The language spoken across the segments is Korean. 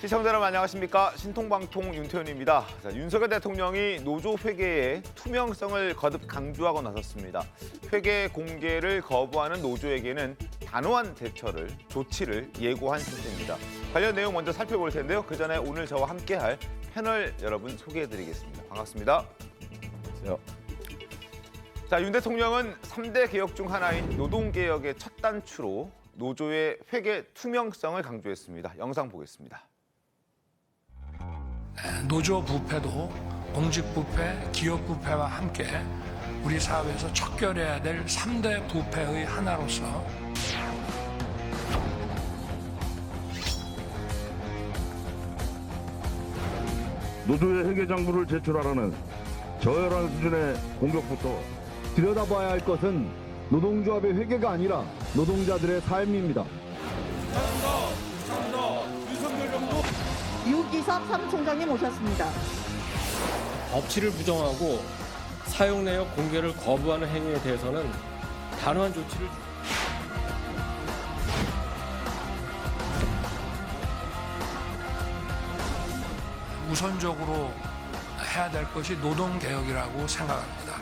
시청자 여러분 안녕하십니까? 신통방통 윤태현입니다. 자, 윤석열 대통령이 노조 회계의 투명성을 거듭 강조하고 나섰습니다. 회계 공개를 거부하는 노조에게는 단호한 조치를 예고한 상태입니다. 관련 내용 먼저 살펴볼 텐데요. 그 전에 오늘 저와 함께할 패널 여러분 소개해드리겠습니다. 반갑습니다. 안녕하세요. 자, 윤 대통령은 3대 개혁 중 하나인 노동개혁의 첫 단추로 노조의 회계 투명성을 강조했습니다. 영상 보겠습니다. 노조 부패도 공직 부패, 기업 부패와 함께 우리 사회에서 척결해야 될 3대 부패의 하나로서 노조의 회계장부를 제출하라는 저열한 수준의 공격부터 들여다봐야 할 것은 노동조합의 회계가 아니라 노동자들의 삶입니다. 유기섭 사무총장님 오셨습니다. 법치를 부정하고 사용 내역 공개를 거부하는 행위에 대해서는 단호한 조치를 우선적으로 해야 될 것이 노동개혁이라고 생각합니다.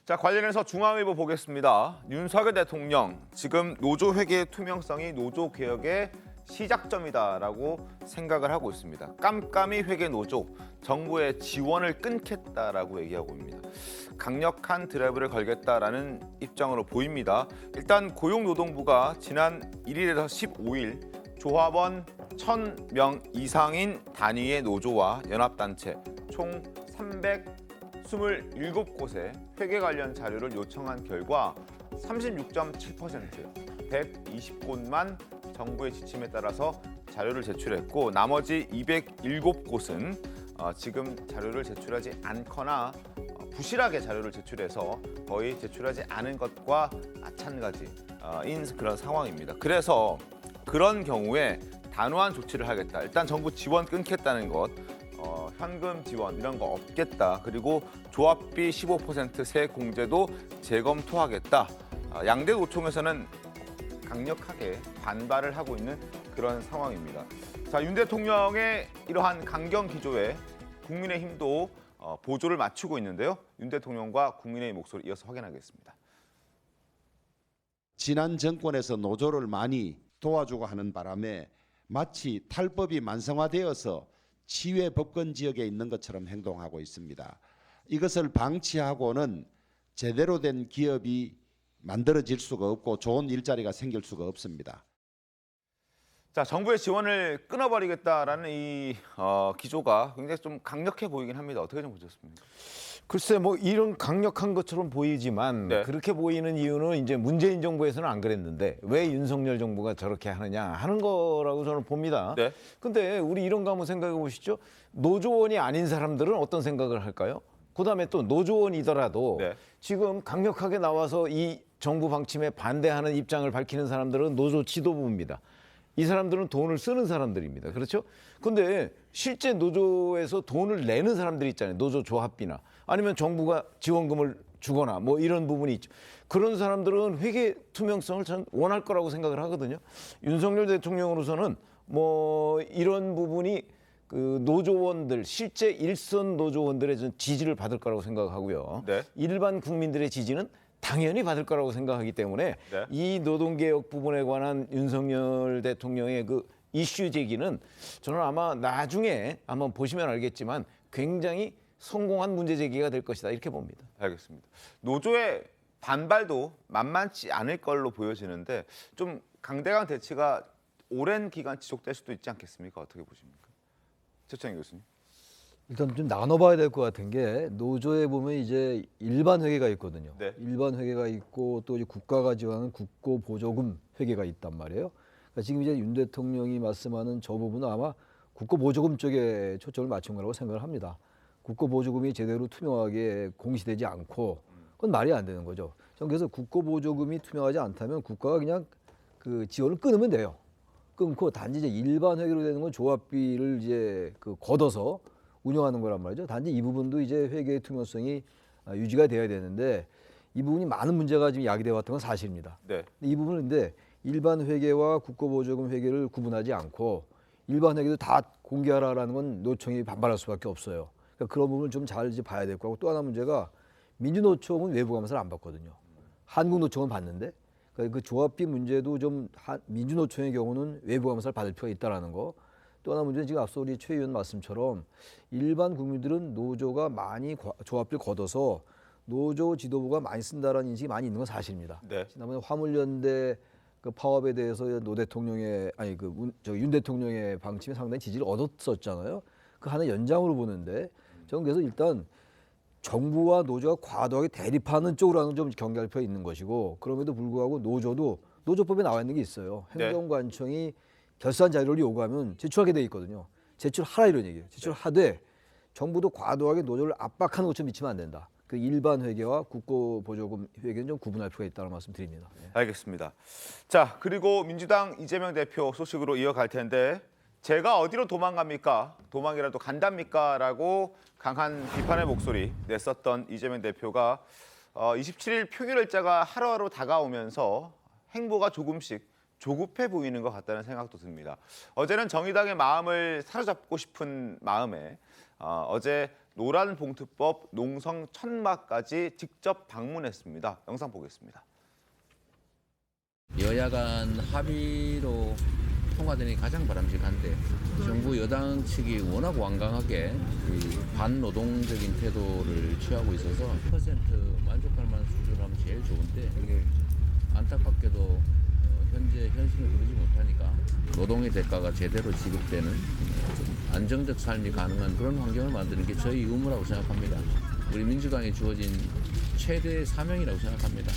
자, 관련해서 중앙일보 보겠습니다. 윤석열 대통령, 지금 노조 회계 투명성이 노조 개혁의 시작점이다라고 생각을 하고 있습니다. 깜깜이 회계 노조, 정부의 지원을 끊겠다라고 얘기하고 있습니다. 강력한 드라이브를 걸겠다라는 입장으로 보입니다. 일단 고용노동부가 지난 1일에서 15일 조합원 1,000명 이상인 단위의 노조와 연합단체 총 327곳에 회계 관련 자료를 요청한 결과 36.7%, 120곳만 정부의 지침에 따라서 자료를 제출했고 나머지 207곳은 지금 자료를 제출하지 않거나 부실하게 자료를 제출해서 거의 제출하지 않은 것과 마찬가지인 그런 상황입니다. 그래서 그런 경우에 단호한 조치를 하겠다. 일단 정부 지원 끊겠다는 것, 현금 지원 이런 거 없겠다. 그리고 조합비 15% 세 공제도 재검토하겠다. 양대 노총에서는 강력하게 반발을 하고 있는 그런 상황입니다. 자, 윤 대통령의 이러한 강경 기조에 국민의힘도 보조를 맞추고 있는데요. 윤 대통령과 국민의힘 목소리 이어서 확인하겠습니다. 지난 정권에서 노조를 많이 도와주고 하는 바람에 마치 탈법이 만성화되어서 치외 법권 지역에 있는 것처럼 행동하고 있습니다. 이것을 방치하고는 제대로 된 기업이 만들어질 수가 없고 좋은 일자리가 생길 수가 없습니다. 자, 정부의 지원을 끊어버리겠다라는 이 기조가 굉장히 좀 강력해 보이긴 합니다. 어떻게 좀 보셨습니까? 글쎄 뭐 이런 강력한 것처럼 보이지만 네. 그렇게 보이는 이유는 이제 문재인 정부에서는 안 그랬는데 왜 윤석열 정부가 저렇게 하느냐 하는 거라고 저는 봅니다. 네. 근데 우리 이런 거 한번 생각해 보시죠. 노조원이 아닌 사람들은 어떤 생각을 할까요? 그다음에 또 노조원이더라도 네. 지금 강력하게 나와서 이 정부 방침에 반대하는 입장을 밝히는 사람들은 노조 지도부입니다. 이 사람들은 돈을 쓰는 사람들입니다. 그렇죠? 근데 실제 노조에서 돈을 내는 사람들이 있잖아요. 노조 조합비나 아니면 정부가 지원금을 주거나 뭐 이런 부분이 있죠. 그런 사람들은 회계 투명성을 전 원할 거라고 생각을 하거든요. 윤석열 대통령으로서는 뭐 이런 부분이 그 노조원들, 실제 일선 노조원들의 전 지지를 받을 거라고 생각하고요. 네. 일반 국민들의 지지는 당연히 받을 거라고 생각하기 때문에 네. 이 노동개혁 부분에 관한 윤석열 대통령의 그 이슈 제기는 저는 아마 나중에 한번 보시면 알겠지만 굉장히 성공한 문제 제기가 될 것이다 이렇게 봅니다. 알겠습니다. 노조의 반발도 만만치 않을 걸로 보여지는데 좀 강대강 대치가 오랜 기간 지속될 수도 있지 않겠습니까? 어떻게 보십니까? 최창희 교수님. 일단 좀 나눠봐야 될 것 같은 게 노조에 보면 이제 일반 회계가 있거든요. 네. 일반 회계가 있고 또 이제 국가가 지원하는 국고 보조금 회계가 있단 말이에요. 그러니까 지금 이제 윤 대통령이 말씀하는 저 부분은 아마 국고 보조금 쪽에 초점을 맞춘 거라고 생각을 합니다. 국고 보조금이 제대로 투명하게 공시되지 않고 그건 말이 안 되는 거죠. 저는 그래서 국고 보조금이 투명하지 않다면 국가가 그냥 그 지원을 끊으면 돼요. 끊고 단지 이제 일반 회계로 되는 건 조합비를 이제 그 걷어서 운영하는 거란 말이죠. 단지 이 부분도 이제 회계의 투명성이 유지가 돼야 되는데 이 부분이 많은 문제가 지금 야기돼 왔던 건 사실입니다. 네. 이 부분은 근데 일반 회계와 국고보조금 회계를 구분하지 않고 일반 회계도 다 공개하라라는 건 노총이 반발할 수밖에 없어요. 그러니까 그런 부분을 좀 잘 봐야 될 거고 또 하나 문제가 민주노총은 외부 감사를 안 받거든요. 한국노총은 받는데 그러니까 그 조합비 문제도 좀 민주노총의 경우는 외부 감사를 받을 필요가 있다라는 거. 또 하나 문제는 지금 앞서 우리 최 의원 말씀처럼 일반 국민들은 노조가 많이 조합비를 걷어서 노조 지도부가 많이 쓴다라는 인식이 많이 있는 건 사실입니다. 네. 지난번에 화물연대 그 파업에 대해서 노 대통령의 윤 대통령의 방침이 상당히 지지를 얻었었잖아요. 그 하나 연장으로 보는데 저는 그래서 일단 정부와 노조가 과도하게 대립하는 쪽으로는 좀 경계할 필요가 있는 것이고 그럼에도 불구하고 노조도 노조법에 나와 있는 게 있어요. 네. 행정관청이 결산 자료를 요구하면 제출하게 돼 있거든요. 제출하라 이런 얘기예요. 제출하되 정부도 과도하게 노조를 압박하는 것처럼 미치면 안 된다. 그 일반 회계와 국고보조금 회계는 좀 구분할 필요가 있다는 말씀 드립니다. 알겠습니다. 자, 그리고 민주당 이재명 대표 소식으로 이어갈 텐데 제가 어디로 도망갑니까? 도망이라도 간답니까? 라고 강한 비판의 목소리 냈었던 이재명 대표가 27일 표결일자가 하루하루 다가오면서 행보가 조금씩 조급해 보이는 것 같다는 생각도 듭니다. 어제는 정의당의 마음을 사로잡고 싶은 마음에 어제 노란봉투법 농성 천막까지 직접 방문했습니다. 영상 보겠습니다. 여야 간 합의로 통과되는 게 가장 바람직한데 정부 여당 측이 워낙 완강하게 반노동적인 태도를 취하고 있어서 100% 만족할 만한 수준으로 하면 제일 좋은데 이게 안타깝게도 현재 현실을 그러지 못하니까 노동의 대가가 제대로 지급되는 좀 안정적 삶이 가능한 그런 환경을 만드는 게 저희 의무라고 생각합니다. 우리 민주당에 주어진 최대의 사명이라고 생각합니다.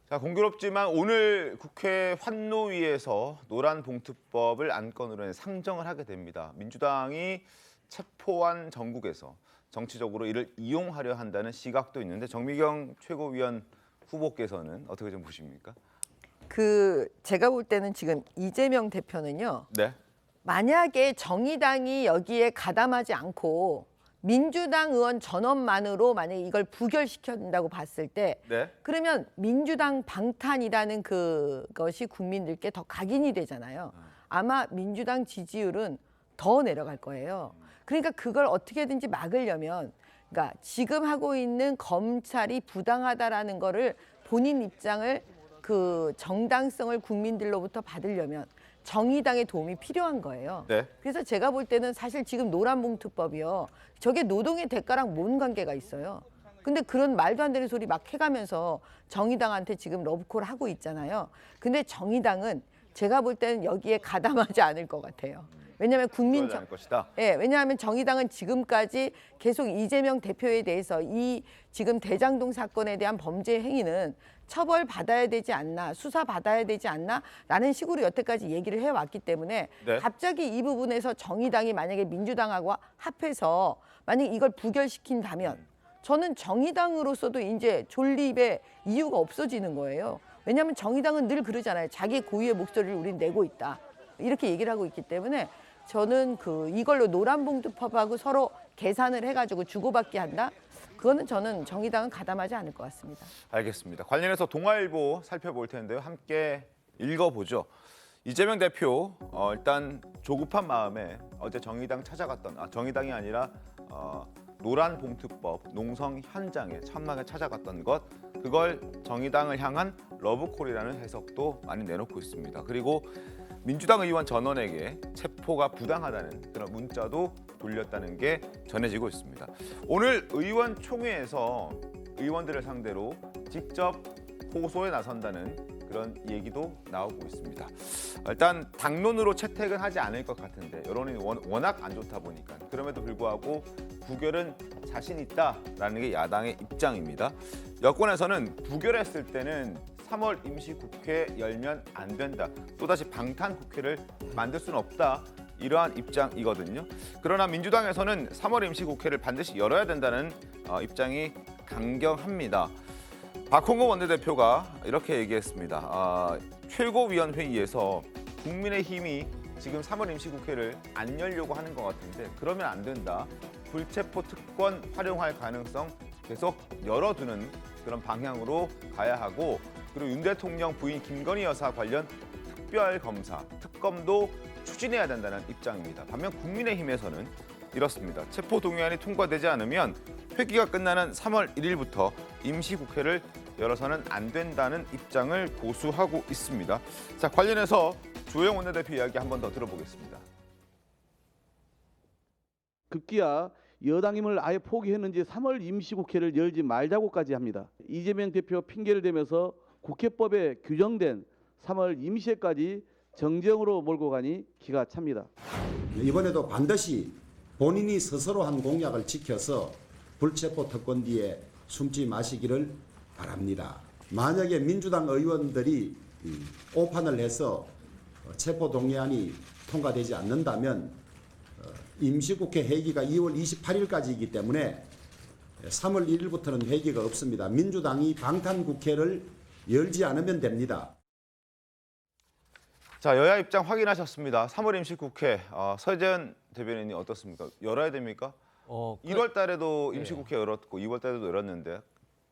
자, 공교롭지만 오늘 국회 환노위에서 노란봉투법을 안건으로 상정을 하게 됩니다. 민주당이 체포한 전국에서 정치적으로 이를 이용하려 한다는 시각도 있는데 정미경 최고위원 후보께서는 어떻게 좀 보십니까? 제가 볼 때는 지금 이재명 대표는요. 네. 만약에 정의당이 여기에 가담하지 않고 민주당 의원 전원만으로 만약에 이걸 부결시킨다고 봤을 때 네. 그러면 민주당 방탄이라는 그것이 국민들께 더 각인이 되잖아요. 아마 민주당 지지율은 더 내려갈 거예요. 그러니까 그걸 어떻게든지 막으려면 그러니까 지금 하고 있는 검찰이 부당하다라는 거를 본인 입장을 그 정당성을 국민들로부터 받으려면 정의당의 도움이 필요한 거예요. 네. 그래서 제가 볼 때는 사실 지금 노란봉투법이요. 저게 노동의 대가랑 뭔 관계가 있어요. 근데 그런 말도 안 되는 소리 막 해가면서 정의당한테 지금 러브콜 하고 있잖아요. 근데 정의당은 제가 볼 때는 여기에 가담하지 않을 것 같아요. 왜냐하면 왜냐하면 정의당은 지금까지 계속 이재명 대표에 대해서 이 지금 대장동 사건에 대한 범죄 행위는 처벌받아야 되지 않나, 수사받아야 되지 않나 라는 식으로 여태까지 얘기를 해왔기 때문에 네. 갑자기 이 부분에서 정의당이 만약에 민주당하고 합해서 만약에 이걸 부결시킨다면 저는 정의당으로서도 이제 존립의 이유가 없어지는 거예요. 왜냐하면 정의당은 늘 그러잖아요. 자기 고유의 목소리를 우린 내고 있다. 이렇게 얘기를 하고 있기 때문에 저는 이걸로 노란봉투법하고 서로 계산을 해가지고 주고받기 한다? 그거는 저는 정의당은 가담하지 않을 것 같습니다. 알겠습니다. 관련해서 동아일보 살펴볼 텐데요. 함께 읽어보죠. 이재명 대표 일단 조급한 마음에 어제 정의당 찾아갔던 정의당이 아니라 노란봉투법 농성 현장에 천막에 찾아갔던 것 그걸 정의당을 향한 러브콜이라는 해석도 많이 내놓고 있습니다. 그리고 민주당 의원 전원에게 체포가 부당하다는 그런 문자도 돌렸다는 게 전해지고 있습니다. 오늘 의원총회에서 의원들을 상대로 직접 호소에 나선다는 그런 얘기도 나오고 있습니다. 일단 당론으로 채택은 하지 않을 것 같은데 여론이 워낙 안 좋다 보니까 그럼에도 불구하고 부결은 자신 있다라는 게 야당의 입장입니다. 여권에서는 부결했을 때는 3월 임시국회 열면 안 된다. 또다시 방탄국회를 만들 수는 없다. 이러한 입장이거든요. 그러나 민주당에서는 3월 임시국회를 반드시 열어야 된다는 입장이 강경합니다. 박홍근 원내대표가 이렇게 얘기했습니다. 최고위원회의에서 국민의힘이 지금 3월 임시국회를 안 열려고 하는 것 같은데 그러면 안 된다. 불체포 특권 활용할 가능성 계속 열어두는 그런 방향으로 가야 하고 그리고 윤 대통령 부인 김건희 여사 관련 특별검사, 특검도 추진해야 된다는 입장입니다. 반면 국민의힘에서는 이렇습니다. 체포동의안이 통과되지 않으면 회기가 끝나는 3월 1일부터 임시국회를 열어서는 안 된다는 입장을 고수하고 있습니다. 자, 관련해서 주호영 원내대표 이야기 한 번 더 들어보겠습니다. 급기야 여당임을 아예 포기했는지 3월 임시국회를 열지 말자고까지 합니다. 이재명 대표 핑계를 대면서 국회법에 규정된 3월 임시회까지 정정으로 몰고 가니 기가 찹니다. 이번에도 반드시 본인이 스스로 한 공약을 지켜서 불체포 특권 뒤에 숨지 마시기를 바랍니다. 만약에 민주당 의원들이 오판을 해서 체포 동의안이 통과되지 않는다면 임시국회 회기가 2월 28일까지이기 때문에 3월 1일부터는 회기가 없습니다. 민주당이 방탄국회를 열지 않으면 됩니다. 자, 여야 입장 확인하셨습니다. 3월 임시국회 서재현 대변인이 어떻습니까? 열어야 됩니까? 1월 달에도 임시국회 열었고 2월 달에도 열었는데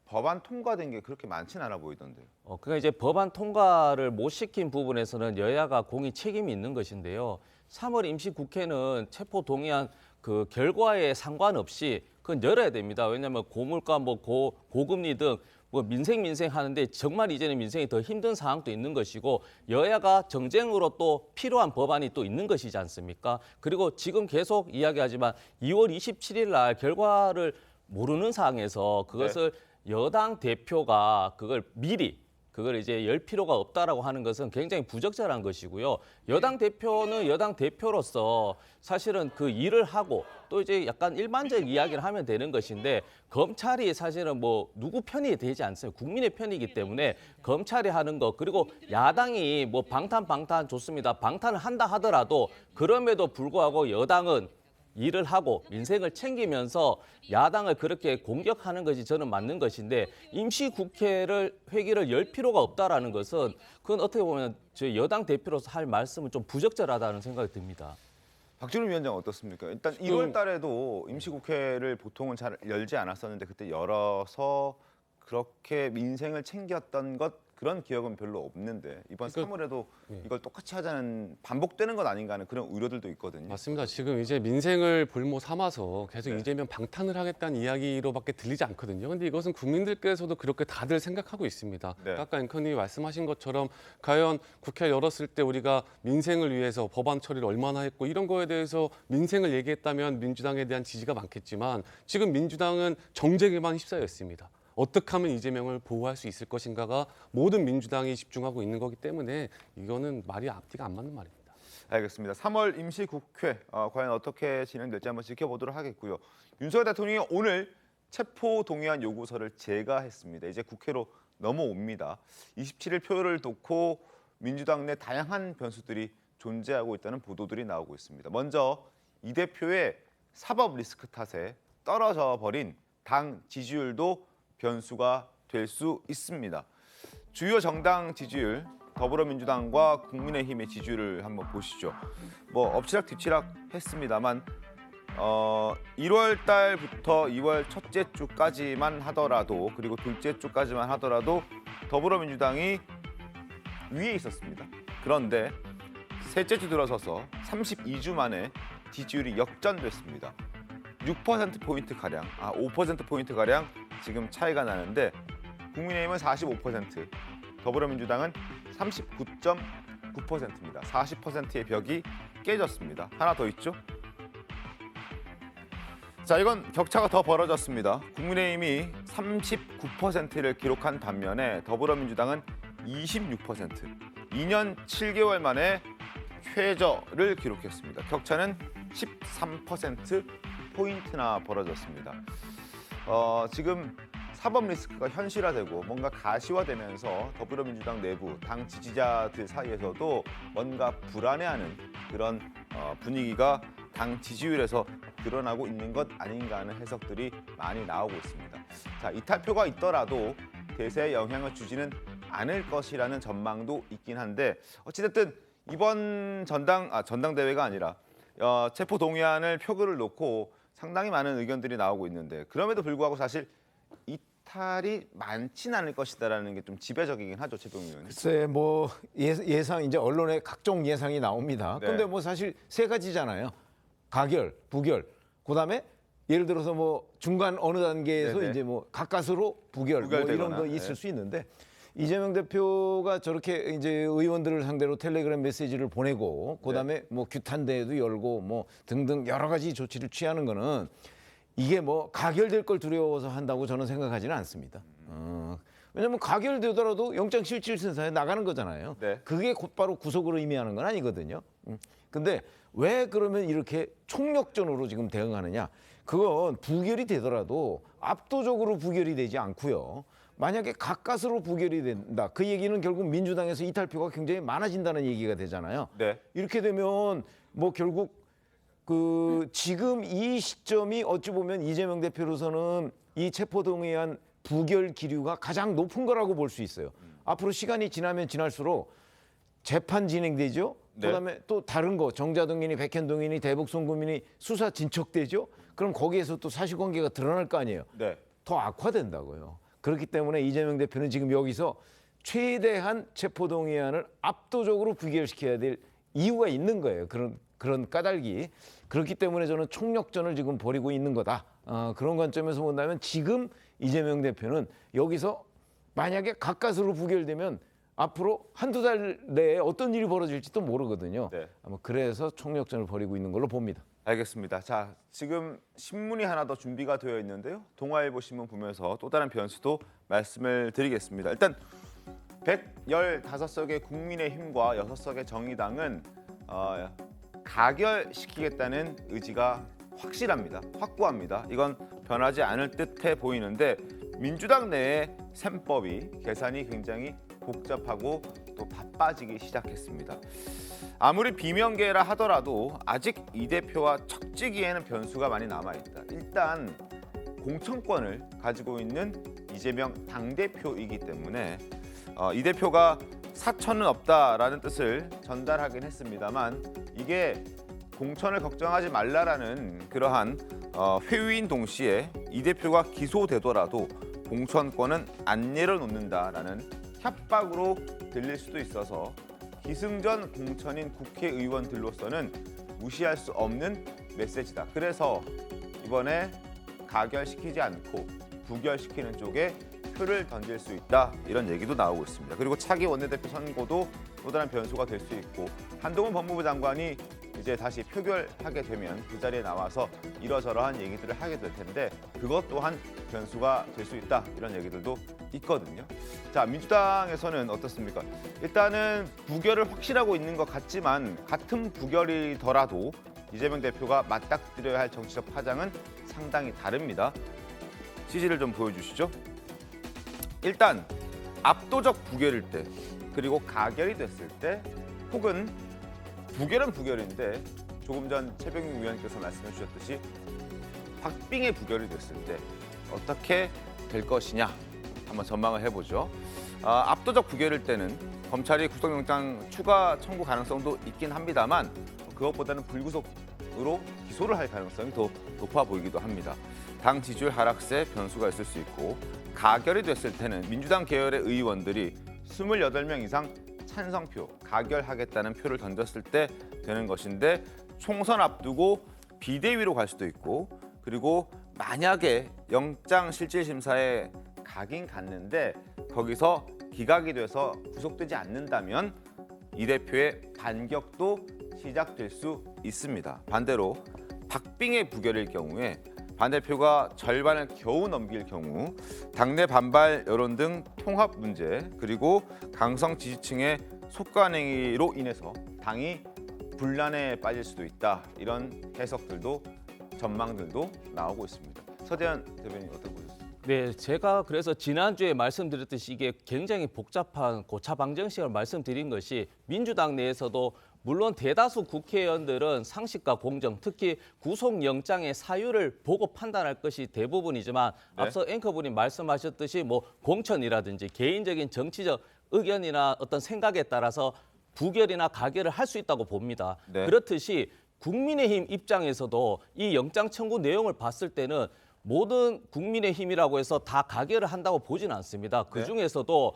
법안 통과된 게 그렇게 많지는 않아 보이던데요. 그러니까 이제 법안 통과를 못 시킨 부분에서는 여야가 공히 책임이 있는 것인데요. 3월 임시국회는 체포 동의안 그 결과에 상관없이 그건 열어야 됩니다. 왜냐하면 고물가, 고금리 등 민생 하는데 정말 이제는 민생이 더 힘든 상황도 있는 것이고 여야가 정쟁으로 또 필요한 법안이 또 있는 것이지 않습니까? 그리고 지금 계속 이야기하지만 2월 27일 날 결과를 모르는 상황에서 그것을 여당 대표가 그걸 이제 열 필요가 없다라고 하는 것은 굉장히 부적절한 것이고요. 여당 대표는 여당 대표로서 사실은 그 일을 하고 또 이제 약간 일반적 이야기를 하면 되는 것인데 검찰이 사실은 누구 편이 되지 않습니다. 국민의 편이기 때문에 검찰이 하는 거 그리고 야당이 방탄 좋습니다. 방탄을 한다 하더라도 그럼에도 불구하고 여당은 일을 하고 민생을 챙기면서 야당을 그렇게 공격하는 것이 저는 맞는 것인데 임시국회를 회기를 열 필요가 없다라는 것은 그건 어떻게 보면 저희 여당 대표로서 할 말씀은 좀 부적절하다는 생각이 듭니다. 박준우 위원장 어떻습니까? 일단 1월 달에도 임시국회를 보통은 잘 열지 않았었는데 그때 열어서 그렇게 민생을 챙겼던 것 그런 기억은 별로 없는데 이번 3월에도 이걸 똑같이 하자는 반복되는 것 아닌가 하는 그런 우려들도 있거든요. 맞습니다. 지금 이제 민생을 볼모 삼아서 계속 이재명 방탄을 하겠다는 이야기로밖에 들리지 않거든요. 근데 이것은 국민들께서도 그렇게 다들 생각하고 있습니다. 아까 앵커님이 말씀하신 것처럼 과연 국회 열었을 때 우리가 민생을 위해서 법안 처리를 얼마나 했고 이런 거에 대해서 민생을 얘기했다면 민주당에 대한 지지가 많겠지만 지금 민주당은 정쟁에만 휩싸여 있습니다. 어떻게 하면 이재명을 보호할 수 있을 것인가가 모든 민주당이 집중하고 있는 거기 때문에 이거는 말이 앞뒤가 안 맞는 말입니다. 알겠습니다. 3월 임시국회 과연 어떻게 진행될지 한번 지켜보도록 하겠고요. 윤석열 대통령이 오늘 체포동의안 요구서를 제거했습니다. 이제 국회로 넘어옵니다. 27일 표를 놓고 민주당 내 다양한 변수들이 존재하고 있다는 보도들이 나오고 있습니다. 먼저 이 대표의 사법 리스크 탓에 떨어져 버린 당 지지율도 변수가 될 수 있습니다. 주요 정당 지지율, 더불어민주당과 국민의힘의 지지율을 한번 보시죠. 엎치락 뒤치락 했습니다만 1월 달부터 2월 첫째 주까지만 하더라도 그리고 둘째 주까지만 하더라도 더불어민주당이 위에 있었습니다. 그런데 셋째 주 들어서서 32주 만에 지지율이 역전됐습니다. 6%포인트가량, 5%포인트가량 지금 차이가 나는데 국민의힘은 45%, 더불어민주당은 39.9%입니다. 40%의 벽이 깨졌습니다. 하나 더 있죠? 자, 이건 격차가 더 벌어졌습니다. 국민의힘이 39%를 기록한 반면에 더불어민주당은 26%, 2년 7개월 만에 최저를 기록했습니다. 격차는 13%포인트나 벌어졌습니다. 지금 사법 리스크가 현실화되고 뭔가 가시화되면서 더불어민주당 내부 당 지지자들 사이에서도 뭔가 불안해하는 그런 분위기가 당 지지율에서 드러나고 있는 것 아닌가 하는 해석들이 많이 나오고 있습니다. 자, 이탈표가 있더라도 대세에 영향을 주지는 않을 것이라는 전망도 있긴 한데 어찌됐든 이번 전당대회가 아니라 체포 동의안을 표결을 놓고 상당히 많은 의견들이 나오고 있는데 그럼에도 불구하고 사실 이탈이 많지는 않을 것이다라는 게 좀 지배적이긴 하죠, 최병민 의원님. 글쎄 뭐 예상 이제 언론에 각종 예상이 나옵니다. 네. 근데 뭐 사실 세 가지잖아요. 가결, 부결. 그다음에 예를 들어서 뭐 중간 어느 단계에서 네네. 이제 뭐 가까스로 부결 뭐 이런 부결되거나, 거 있을 네. 수 있는데 이재명 대표가 저렇게 이제 의원들을 상대로 텔레그램 메시지를 보내고 그다음에 뭐 규탄대회도 열고 뭐 등등 여러 가지 조치를 취하는 거는 이게 뭐 가결될 걸 두려워서 한다고 저는 생각하지는 않습니다. 왜냐하면 가결되더라도 영장실질심사에 나가는 거잖아요. 네. 그게 곧바로 구속을 의미하는 건 아니거든요. 근데 왜 그러면 이렇게 총력전으로 지금 대응하느냐? 그건 부결이 되더라도 압도적으로 부결이 되지 않고요. 만약에 가까스로 부결이 된다. 그 얘기는 결국 민주당에서 이탈표가 굉장히 많아진다는 얘기가 되잖아요. 네. 이렇게 되면 뭐 결국 그 지금 이 시점이 어찌 보면 이재명 대표로서는 이 체포동의안 부결 기류가 가장 높은 거라고 볼 수 있어요. 앞으로 시간이 지나면 지날수록 재판 진행되죠. 네. 그다음에 또 다른 거 정자동인이 백현동인이 대북송금인이 수사 진척되죠. 그럼 거기에서 또 사실관계가 드러날 거 아니에요. 네. 더 악화된다고요. 그렇기 때문에 이재명 대표는 지금 여기서 최대한 체포동의안을 압도적으로 부결시켜야 될 이유가 있는 거예요. 그런 까닭이. 그렇기 때문에 저는 총력전을 지금 벌이고 있는 거다. 그런 관점에서 본다면 지금 이재명 대표는 여기서 만약에 가까스로 부결되면 앞으로 한두 달 내에 어떤 일이 벌어질지도 모르거든요. 네. 아마 그래서 총력전을 벌이고 있는 걸로 봅니다. 알겠습니다. 자, 지금 신문이 하나 더 준비가 되어 있는데요. 동아일보 신문 보면서 또 다른 변수도 말씀을 드리겠습니다. 일단 115석의 국민의힘과 6석의 정의당은 가결시키겠다는 의지가 확실합니다. 확고합니다. 이건 변하지 않을 듯해 보이는데 민주당 내의 셈법이 계산이 굉장히 복잡하고 또 바빠지기 시작했습니다. 아무리 비명계라 하더라도 아직 이 대표와 척지기에는 변수가 많이 남아있다. 일단 공천권을 가지고 있는 이재명 당대표이기 때문에 이 대표가 사천은 없다라는 뜻을 전달하긴 했습니다만 이게 공천을 걱정하지 말라라는 그러한 회유인 동시에 이 대표가 기소되더라도 공천권은 안 내려놓는다라는 협박으로 들릴 수도 있어서 기승전 공천인 국회의원들로서는 무시할 수 없는 메시지다. 그래서 이번에 가결시키지 않고 부결시키는 쪽에 표를 던질 수 있다. 이런 얘기도 나오고 있습니다. 그리고 차기 원내대표 선거도 또 다른 변수가 될 수 있고 한동훈 법무부 장관이 이제 다시 표결하게 되면 그 자리에 나와서 이러저러한 얘기들을 하게 될 텐데 그것 또한 변수가 될 수 있다. 이런 얘기들도 있거든요. 자, 민주당에서는 어떻습니까? 일단은 부결을 확실하고 있는 것 같지만 같은 부결이더라도 이재명 대표가 맞닥뜨려야 할 정치적 파장은 상당히 다릅니다. CG를 좀 보여주시죠. 일단 압도적 부결일 때 그리고 가결이 됐을 때 혹은 부결은 부결인데 조금 전 최병민 위원께서 말씀해 주셨듯이 박빙의 부결이 됐을 때 어떻게 될 것이냐 한번 전망을 해보죠. 압도적 부결일 때는 검찰이 구속영장 추가 청구 가능성도 있긴 합니다만 그것보다는 불구속으로 기소를 할 가능성이 더 높아 보이기도 합니다. 당 지지율 하락세 변수가 있을 수 있고 가결이 됐을 때는 민주당 계열의 의원들이 28명 이상 찬성표, 가결하겠다는 표를 던졌을 때 되는 것인데 총선 앞두고 비대위로 갈 수도 있고 그리고 만약에 영장실질심사에 가긴 갔는데 거기서 기각이 돼서 구속되지 않는다면 이 대표의 반격도 시작될 수 있습니다. 반대로 박빙의 부결일 경우에 반 대표가 절반을 겨우 넘길 경우 당내 반발 여론 등 통합 문제 그리고 강성 지지층의 속간행위로 인해서 당이 분란에 빠질 수도 있다. 이런 해석들도 전망들도 나오고 있습니다. 서대현 대변인 어떻게 보셨습니까? 네, 제가 그래서 지난주에 말씀드렸듯이 이게 굉장히 복잡한 고차 방정식을 말씀드린 것이 민주당 내에서도 물론 대다수 국회의원들은 상식과 공정, 특히 구속영장의 사유를 보고 판단할 것이 대부분이지만 네. 앞서 앵커분이 말씀하셨듯이 뭐 공천이라든지 개인적인 정치적 의견이나 어떤 생각에 따라서 부결이나 가결을 할 수 있다고 봅니다. 네. 그렇듯이 국민의힘 입장에서도 이 영장 청구 내용을 봤을 때는 모든 국민의힘이라고 해서 다 가결을 한다고 보지는 않습니다. 그 중에서도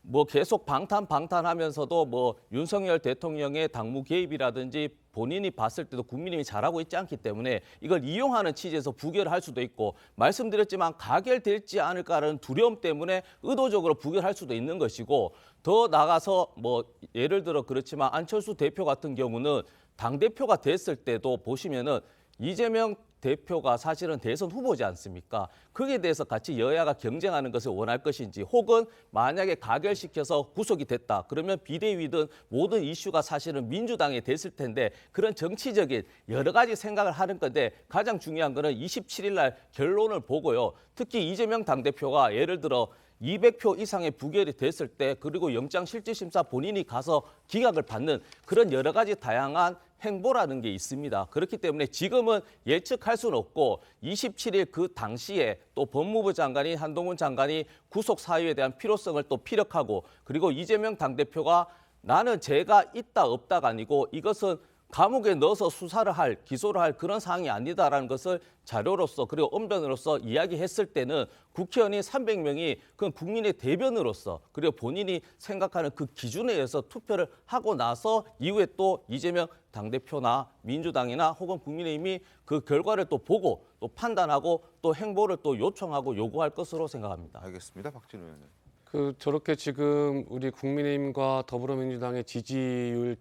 뭐 계속 방탄하면서도 뭐 윤석열 대통령의 당무 개입이라든지 본인이 봤을 때도 국민의힘이 잘하고 있지 않기 때문에 이걸 이용하는 취지에서 부결을 할 수도 있고, 말씀드렸지만 가결될지 않을까라는 두려움 때문에 의도적으로 부결할 수도 있는 것이고, 더 나가서 뭐 예를 들어 그렇지만 안철수 대표 같은 경우는 당대표가 됐을 때도 보시면은 이재명 대표가 사실은 대선 후보지 않습니까? 거기에 대해서 같이 여야가 경쟁하는 것을 원할 것인지, 혹은 만약에 가결시켜서 구속이 됐다 그러면 비대위든 모든 이슈가 사실은 민주당에 됐을 텐데, 그런 정치적인 여러 가지 생각을 하는 건데, 가장 중요한 거는 27일 날 결론을 보고요. 특히 이재명 당대표가 예를 들어 200표 이상의 부결이 됐을 때, 그리고 영장실질심사 본인이 가서 기각을 받는 그런 여러 가지 다양한 행보라는 게 있습니다. 그렇기 때문에 지금은 예측할 수는 없고, 27일 그 당시에 또 법무부 장관이 한동훈 장관이 구속 사유에 대한 필요성을 또 피력하고, 그리고 이재명 당대표가 나는 죄가 있다 없다가 아니고 이것은 감옥에 넣어서 수사를 할, 기소를 할 그런 사항이 아니다라는 것을 자료로서 그리고 언변으로서 이야기했을 때는 국회의원이 300명이 그건 국민의 대변으로서, 그리고 본인이 생각하는 그 기준에 의해서 투표를 하고 나서 이후에 또 이재명 당대표나 민주당이나 혹은 국민의힘이 그 결과를 또 보고 또 판단하고 또 행보를 또 요청하고 요구할 것으로 생각합니다. 알겠습니다. 박진우 의원님. 저렇게 지금 우리 국민의힘과 더불어민주당의 지지율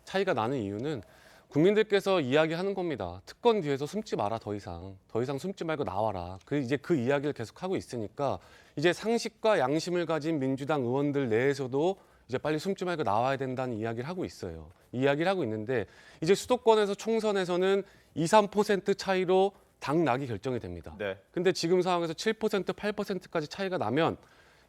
차이가 나는 이유는 국민들께서 이야기하는 겁니다. 특권 뒤에서 숨지 마라, 더 이상 숨지 말고 나와라. 이제 그 이야기를 계속 하고 있으니까, 이제 상식과 양심을 가진 민주당 의원들 내에서도 이제 빨리 숨지 말고 나와야 된다는 이야기를 하고 있어요. 이야기를 하고 있는데, 이제 수도권에서 총선에서는 2, 3% 차이로 당락이 결정이 됩니다. 근데 지금 상황에서 7%, 8%까지 차이가 나면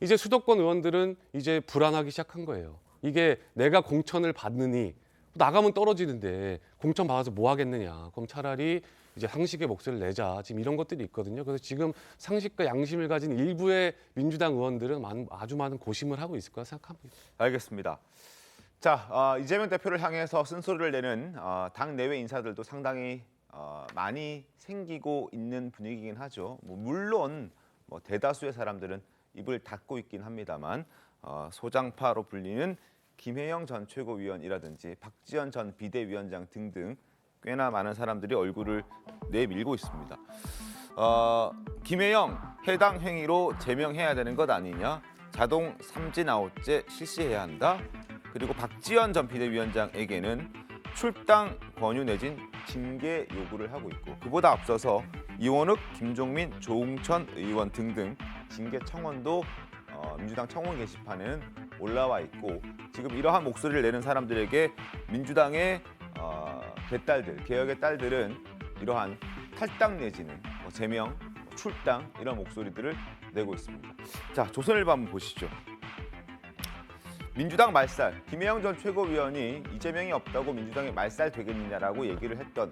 이제 수도권 의원들은 이제 불안하기 시작한 거예요. 이게 내가 공천을 받느니, 나가면 떨어지는데 공천 받아서 뭐 하겠느냐. 그럼 차라리 이제 상식의 몫을 내자. 지금 이런 것들이 있거든요. 그래서 지금 상식과 양심을 가진 일부의 민주당 의원들은 아주 많은 고심을 하고 있을 거라 생각합니다. 알겠습니다. 자, 이재명 대표를 향해서 쓴소리를 내는 당 내외 인사들도 상당히 많이 생기고 있는 분위기긴 하죠. 물론 대다수의 사람들은 입을 닫고 있긴 합니다만, 소장파로 불리는 김혜영 전 최고위원이라든지 박지원 전 비대위원장 등등 꽤나 많은 사람들이 얼굴을 내밀고 있습니다. 김혜영 해당 행위로 제명해야 되는 것 아니냐, 자동 삼진 아웃제 실시해야 한다. 그리고 박지원 전 비대위원장에게는 출당 권유 내진 징계 요구를 하고 있고, 그보다 앞서서 이원욱, 김종민, 조웅천 의원 등등 징계 청원도 민주당 청원 게시판에는 올라와 있고, 지금 이러한 목소리를 내는 사람들에게 민주당의 개딸들, 개혁의 딸들은 이러한 탈당 내지는 제명, 출당 이런 목소리들을 내고 있습니다. 자, 조선일보 한번 보시죠. 민주당 말살, 김혜영 전 최고위원이 이재명이 없다고 민주당이 말살 되겠느냐라고 얘기를 했던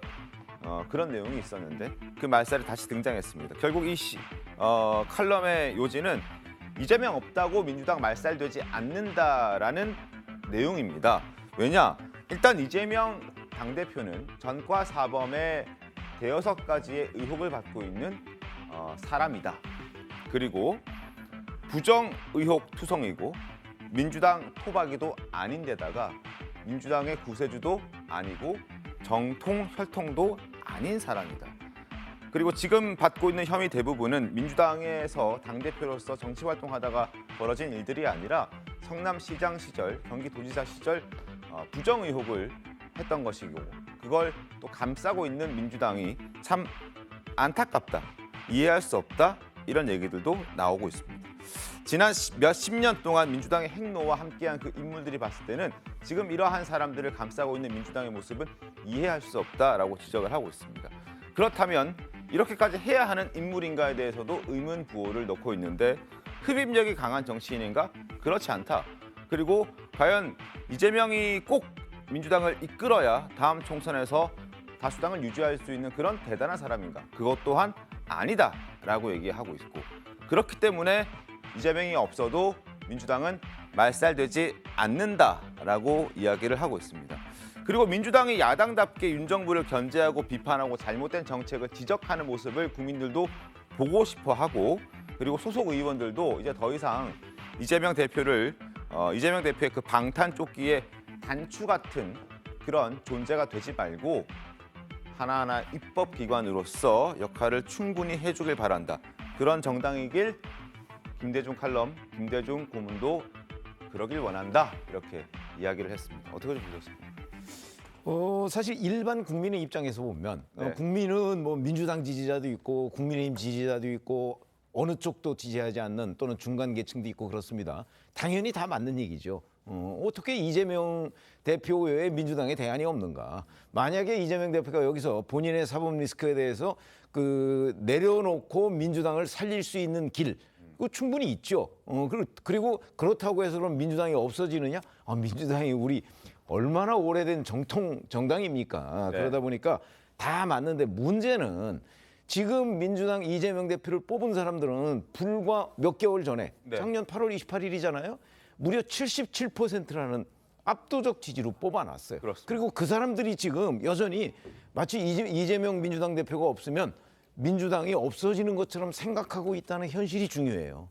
그런 내용이 있었는데, 그 말살이 다시 등장했습니다. 결국 이 칼럼의 요지는 이재명 없다고 민주당 말살되지 않는다라는 내용입니다. 왜냐? 일단 이재명 당대표는 전과 사범의 대여섯 가지의 의혹을 받고 있는 사람이다. 그리고 부정 의혹 투성이고 민주당 토박이도 아닌데다가 민주당의 구세주도 아니고 정통 혈통도 아닌 사람이다. 그리고 지금 받고 있는 혐의 대부분은 민주당에서 당대표로서 정치활동하다가 벌어진 일들이 아니라 성남시장 시절, 경기도지사 시절 부정 의혹을 했던 것이고, 그걸 또 감싸고 있는 민주당이 참 안타깝다, 이해할 수 없다, 이런 얘기들도 나오고 있습니다. 지난 몇십 년 동안 민주당의 행로와 함께한 그 인물들이 봤을 때는 지금 이러한 사람들을 감싸고 있는 민주당의 모습은 이해할 수 없다라고 지적을 하고 있습니다. 그렇다면 이렇게까지 해야 하는 인물인가에 대해서도 의문 부호를 넣고 있는데, 흡입력이 강한 정치인인가? 그렇지 않다. 그리고 과연 이재명이 꼭 민주당을 이끌어야 다음 총선에서 다수당을 유지할 수 있는 그런 대단한 사람인가? 그것 또한 아니다라고 얘기하고 있고, 그렇기 때문에 이재명이 없어도 민주당은 말살되지 않는다라고 이야기를 하고 있습니다. 그리고 민주당이 야당답게 윤 정부를 견제하고 비판하고 잘못된 정책을 지적하는 모습을 국민들도 보고 싶어하고, 그리고 소속 의원들도 이제 더 이상 이재명 대표의 그 방탄조끼의 단추 같은 그런 존재가 되지 말고 하나하나 입법기관으로서 역할을 충분히 해주길 바란다. 그런 정당이길 김대중 칼럼, 김대중 고문도 그러길 원한다. 이렇게 이야기를 했습니다. 어떻게 좀 보셨습니까? 사실 일반 국민의 입장에서 보면 네. 국민은 뭐 민주당 지지자도 있고 국민의힘 지지자도 있고 어느 쪽도 지지하지 않는 또는 중간 계층도 있고 그렇습니다. 당연히 다 맞는 얘기죠. 어떻게 이재명 대표 외에 민주당에 대안이 없는가? 만약에 이재명 대표가 여기서 본인의 사법 리스크에 대해서 내려놓고 민주당을 살릴 수 있는 길, 그거 충분히 있죠. 그리고 그렇다고 해서 그럼 민주당이 없어지느냐? 민주당이 우리 얼마나 오래된 정통 정당입니까? 네. 그러다 보니까 다 맞는데 문제는 지금 민주당 이재명 대표를 뽑은 사람들은 불과 몇 개월 전에 네. 작년 8월 28일이잖아요. 무려 77%라는 압도적 지지로 뽑아놨어요. 그렇습니다. 그리고 그 사람들이 지금 여전히 마치 이재명 민주당 대표가 없으면 민주당이 없어지는 것처럼 생각하고 있다는 현실이 중요해요.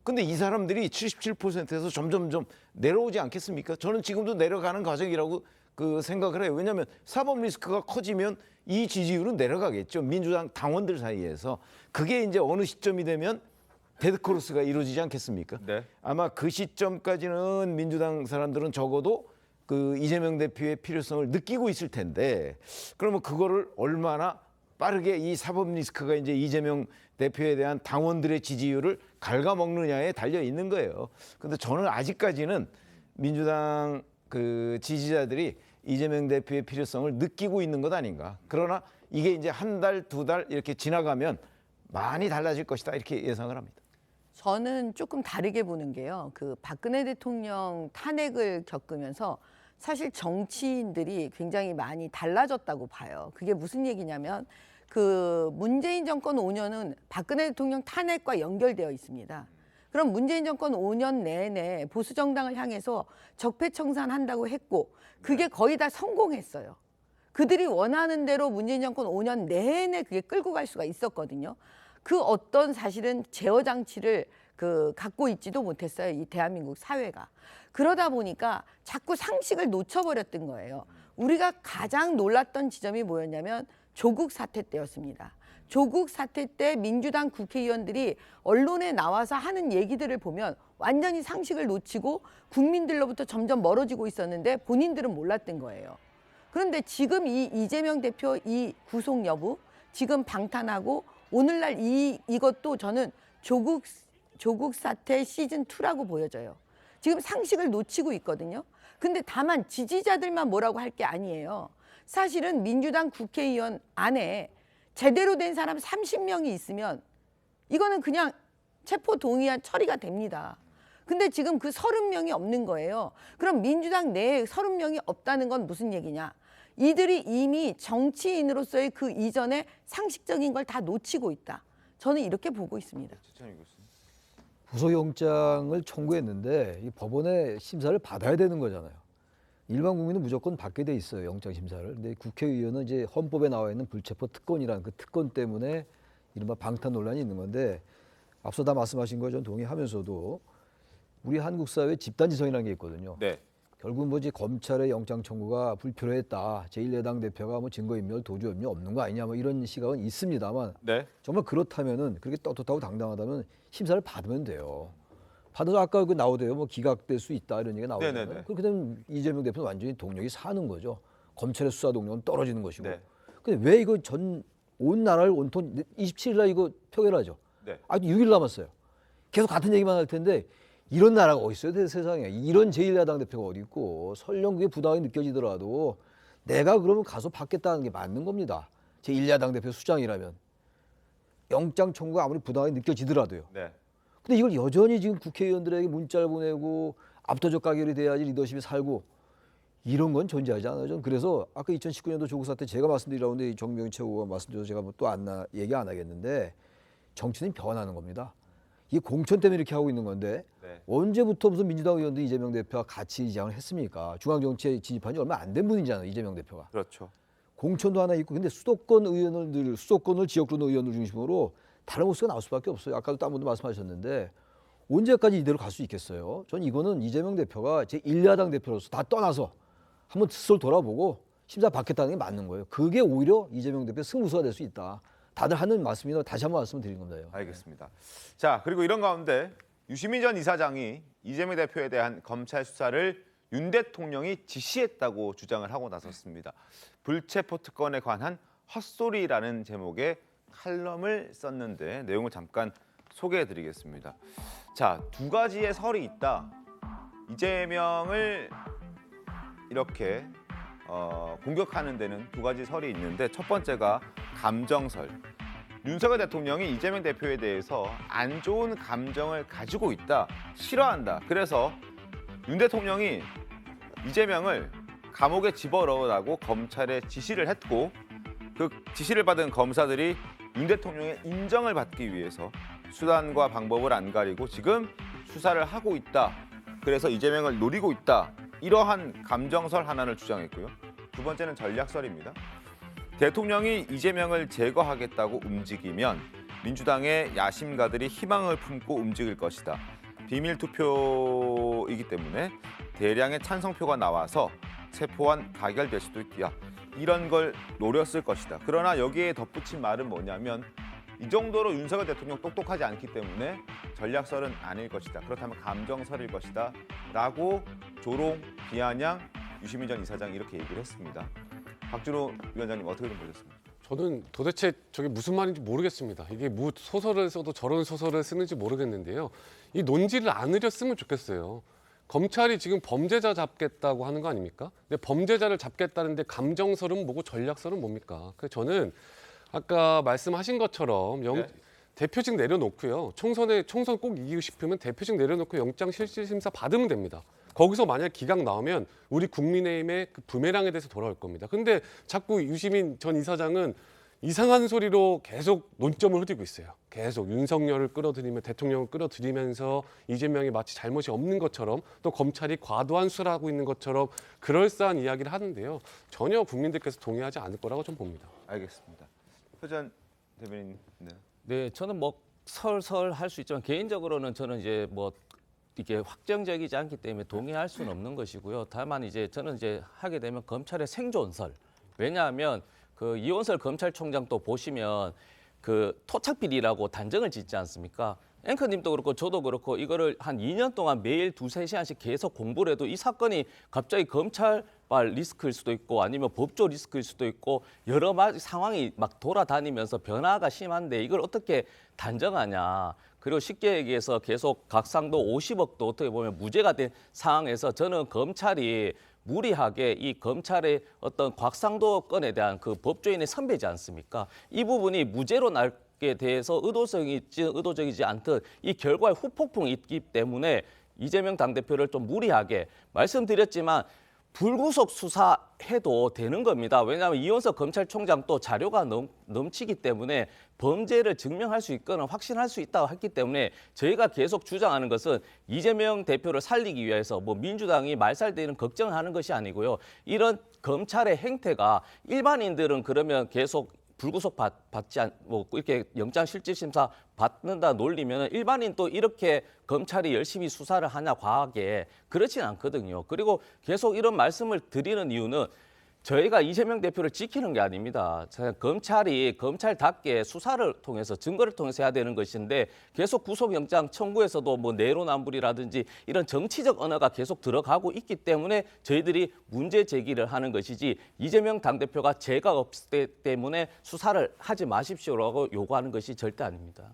근데 이 사람들이 77%에서 점점점 내려오지 않겠습니까? 저는 지금도 내려가는 과정이라고 생각을 해요. 왜냐하면 사법 리스크가 커지면 이 지지율은 내려가겠죠. 민주당 당원들 사이에서. 그게 이제 어느 시점이 되면 데드크로스가 이루어지지 않겠습니까? 네. 아마 그 시점까지는 민주당 사람들은 적어도 이재명 대표의 필요성을 느끼고 있을 텐데, 그러면 그거를 얼마나 빠르게 이 사법 리스크가 이제 이재명 대표에 대한 당원들의 지지율을 갉아먹느냐에 달려 있는 거예요. 근데 저는 아직까지는 민주당 지지자들이 이재명 대표의 필요성을 느끼고 있는 것 아닌가. 그러나 이게 이제 한 달, 두 달 이렇게 지나가면 많이 달라질 것이다, 이렇게 예상을 합니다. 저는 조금 다르게 보는 게요. 박근혜 대통령 탄핵을 겪으면서 사실 정치인들이 굉장히 많이 달라졌다고 봐요. 그게 무슨 얘기냐면 문재인 정권 5년은 박근혜 대통령 탄핵과 연결되어 있습니다. 그럼 문재인 정권 5년 내내 보수 정당을 향해서 적폐청산한다고 했고 그게 거의 다 성공했어요. 그들이 원하는 대로 문재인 정권 5년 내내 그게 끌고 갈 수가 있었거든요. 그 어떤 사실은 제어 장치를 갖고 있지도 못했어요. 이 대한민국 사회가. 그러다 보니까 자꾸 상식을 놓쳐버렸던 거예요. 우리가 가장 놀랐던 지점이 뭐였냐면 조국 사태 때였습니다. 조국 사태 때 민주당 국회의원들이 언론에 나와서 하는 얘기들을 보면 완전히 상식을 놓치고 국민들로부터 점점 멀어지고 있었는데 본인들은 몰랐던 거예요. 그런데 지금 이 이재명 대표 이 구속 여부, 지금 방탄하고 오늘날 이것도 저는 조국 사태 시즌 2라고 보여져요. 지금 상식을 놓치고 있거든요. 근데 다만 지지자들만 뭐라고 할 게 아니에요. 사실은 민주당 국회의원 안에 제대로 된 사람 30명이 있으면 이거는 그냥 체포 동의안 처리가 됩니다. 근데 지금 그 30명이 없는 거예요. 그럼 민주당 내에 30명이 없다는 건 무슨 얘기냐? 이들이 이미 정치인으로서의 그 이전에 상식적인 걸 다 놓치고 있다. 저는 이렇게 보고 있습니다. 구속영장을 청구했는데 이 법원의 심사를 받아야 되는 거잖아요. 일반 국민은 무조건 받게 돼 있어요, 영장 심사를. 근데 국회의원은 이제 헌법에 나와 있는 불체포 특권이라는 그 특권 때문에 이른바 방탄 논란이 있는 건데, 앞서 다 말씀하신 거 전 동의하면서도 우리 한국 사회에 집단지성이라는 게 있거든요. 네. 결국 뭐지 검찰의 영장 청구가 불필요했다. 제1야당 대표가 뭐 증거인멸, 도주협력 없는 거 아니냐, 뭐 이런 시각은 있습니다만, 네. 정말 그렇다면은 그렇게 떳떳하고 당당하다면 심사를 받으면 돼요. 받아서 아까 나오대요. 뭐 기각될 수 있다 이런 얘기가 나오잖아요. 네네네. 그렇게 되면 이재명 대표는 완전히 동력이 사는 거죠. 검찰의 수사 동력은 떨어지는 것이고. 네. 근데 왜 이거 온 나라를 온통 27일 날 이거 표결하죠. 네. 아직 6일 남았어요. 계속 같은 얘기만 할 텐데 이런 나라가 어디 있어요, 세상에. 이런 제1야당 대표가 어디 있고, 설령 그게 부당하게 느껴지더라도 내가 그러면 가서 받겠다는 게 맞는 겁니다. 제1야당 대표 수장이라면. 영장 청구가 아무리 부당하게 느껴지더라도요. 네. 근데 이걸 여전히 지금 국회의원들에게 문자를 보내고 압도적 가결이 돼야지 리더십이 살고, 이런 건 존재하지 않아요. 저는 그래서 아까 2019년도 조국 사태 제가 말씀드리라는데 정명희 최고가 말씀드려서 제가 또 얘기 안 하겠는데, 정치는 변하는 겁니다. 이게 공천 때문에 이렇게 하고 있는 건데 네. 언제부터 무슨 민주당 의원도 이재명 대표와 같이 지장을 했습니까? 중앙 정치에 진입한 지 얼마 안 된 분이잖아요, 이재명 대표가. 그렇죠. 공천도 하나 있고, 근데 수도권을 지역구는 의원을 중심으로 다른 모습가 나올 수밖에 없어요. 아까도 딴 분도 말씀하셨는데 언제까지 이대로 갈 수 있겠어요? 전 이거는 이재명 대표가 제 1야당 대표로서 다 떠나서 한번 스스로 돌아보고 심사 받겠다는 게 맞는 거예요. 그게 오히려 이재명 대표의 승부수가 될 수 있다. 다들 하는 말씀이라 다시 한번 말씀드린 겁니다. 알겠습니다. 자, 그리고 이런 가운데 유시민 전 이사장이 이재명 대표에 대한 검찰 수사를 윤 대통령이 지시했다고 주장을 하고 나섰습니다. 불체포 특권에 관한 헛소리라는 제목의 칼럼을 썼는데 내용을 잠깐 소개해드리겠습니다. 자, 두 가지의 설이 있다. 이재명을 이렇게 공격하는 데는 두 가지 설이 있는데 첫 번째가 감정설. 윤석열 대통령이 이재명 대표에 대해서 안 좋은 감정을 가지고 있다, 싫어한다. 그래서 윤 대통령이 이재명을 감옥에 집어넣으라고 검찰에 지시를 했고 그 지시를 받은 검사들이 윤 대통령의 인정을 받기 위해서 수단과 방법을 안 가리고 지금 수사를 하고 있다. 그래서 이재명을 노리고 있다. 이러한 감정설 하나를 주장했고요. 두 번째는 전략설입니다. 대통령이 이재명을 제거하겠다고 움직이면 민주당의 야심가들이 희망을 품고 움직일 것이다. 비밀 투표이기 때문에 대량의 찬성표가 나와서 체포안 가결될 수도 있다. 이런 걸 노렸을 것이다. 그러나 여기에 덧붙인 말은 뭐냐면 이 정도로 윤석열 대통령 똑똑하지 않기 때문에 전략설은 아닐 것이다. 그렇다면 감정설일 것이다. 라고 조롱, 비아냥, 유시민 전 이사장이 이렇게 얘기를 했습니다. 박준호 위원장님 어떻게 좀 보셨습니까? 저는 도대체 저게 무슨 말인지 모르겠습니다. 이게 소설을 써도 저런 소설을 쓰는지 모르겠는데요. 이 논지를 안 흐렸으면 좋겠어요. 검찰이 지금 범죄자 잡겠다고 하는 거 아닙니까? 근데 범죄자를 잡겠다는데 감정설은 뭐고 전략설은 뭡니까? 그래서 저는 아까 말씀하신 것처럼 대표직 내려놓고요. 총선 꼭 이기고 싶으면 대표직 내려놓고 영장실질심사 받으면 됩니다. 거기서 만약 기각 나오면 우리 국민의힘의 그 부메랑에 대해서 돌아올 겁니다. 근데 자꾸 유시민 전 이사장은 이상한 소리로 계속 논점을 흐리고 있어요. 계속 윤석열을 끌어들이며 대통령을 끌어들이면서 이재명이 마치 잘못이 없는 것처럼 또 검찰이 과도한 수사를 하고 있는 것처럼 그럴싸한 이야기를 하는데요. 전혀 국민들께서 동의하지 않을 거라고 좀 봅니다. 알겠습니다. 표전 대변인. 네, 저는 뭐 설설 할 수 있지만 개인적으로는 저는 이제 뭐 이게 확정적이지 않기 때문에 동의할 수는 없는 것이고요. 다만 이제 저는 이제 하게 되면 검찰의 생존설. 왜냐하면 그 이원설 검찰총장 또 보시면 그 토착비리라고 단정을 짓지 않습니까? 앵커님도 그렇고 저도 그렇고 이거를 한 2년 동안 매일 2-3시간씩 계속 공부를 해도 이 사건이 갑자기 검찰발 리스크일 수도 있고 아니면 법조 리스크일 수도 있고 여러 상황이 막 돌아다니면서 변화가 심한데 이걸 어떻게 단정하냐. 그리고 쉽게 얘기해서 계속 각상도 50억도 어떻게 보면 무죄가 된 상황에서 저는 검찰이 무리하게 이 검찰의 어떤 곽상도 건에 대한 그 법조인의 선배지 않습니까? 이 부분이 무죄로 날게 대해서 의도적이지 않든 이 결과에 후폭풍이 있기 때문에 이재명 당대표를 좀 무리하게 말씀드렸지만 불구속 수사해도 되는 겁니다. 왜냐하면 이원석 검찰총장 또 자료가 넘치기 때문에 범죄를 증명할 수 있거나 확신할 수 있다고 했기 때문에 저희가 계속 주장하는 것은 이재명 대표를 살리기 위해서 뭐 민주당이 말살되는 걱정을 하는 것이 아니고요. 이런 검찰의 행태가 일반인들은 그러면 계속 불구속 받지 뭐 이렇게 영장실질심사 받는다 놀리면 일반인 또 이렇게 검찰이 열심히 수사를 하냐 과하게 그렇진 않거든요. 그리고 계속 이런 말씀을 드리는 이유는 저희가 이재명 대표를 지키는 게 아닙니다. 검찰이 검찰답게 수사를 통해서 증거를 통해서 해야 되는 것인데 계속 구속영장 청구에서도 뭐 내로남불이라든지 이런 정치적 언어가 계속 들어가고 있기 때문에 저희들이 문제 제기를 하는 것이지 이재명 당대표가 죄가 없기 때문에 수사를 하지 마십시오라고 요구하는 것이 절대 아닙니다.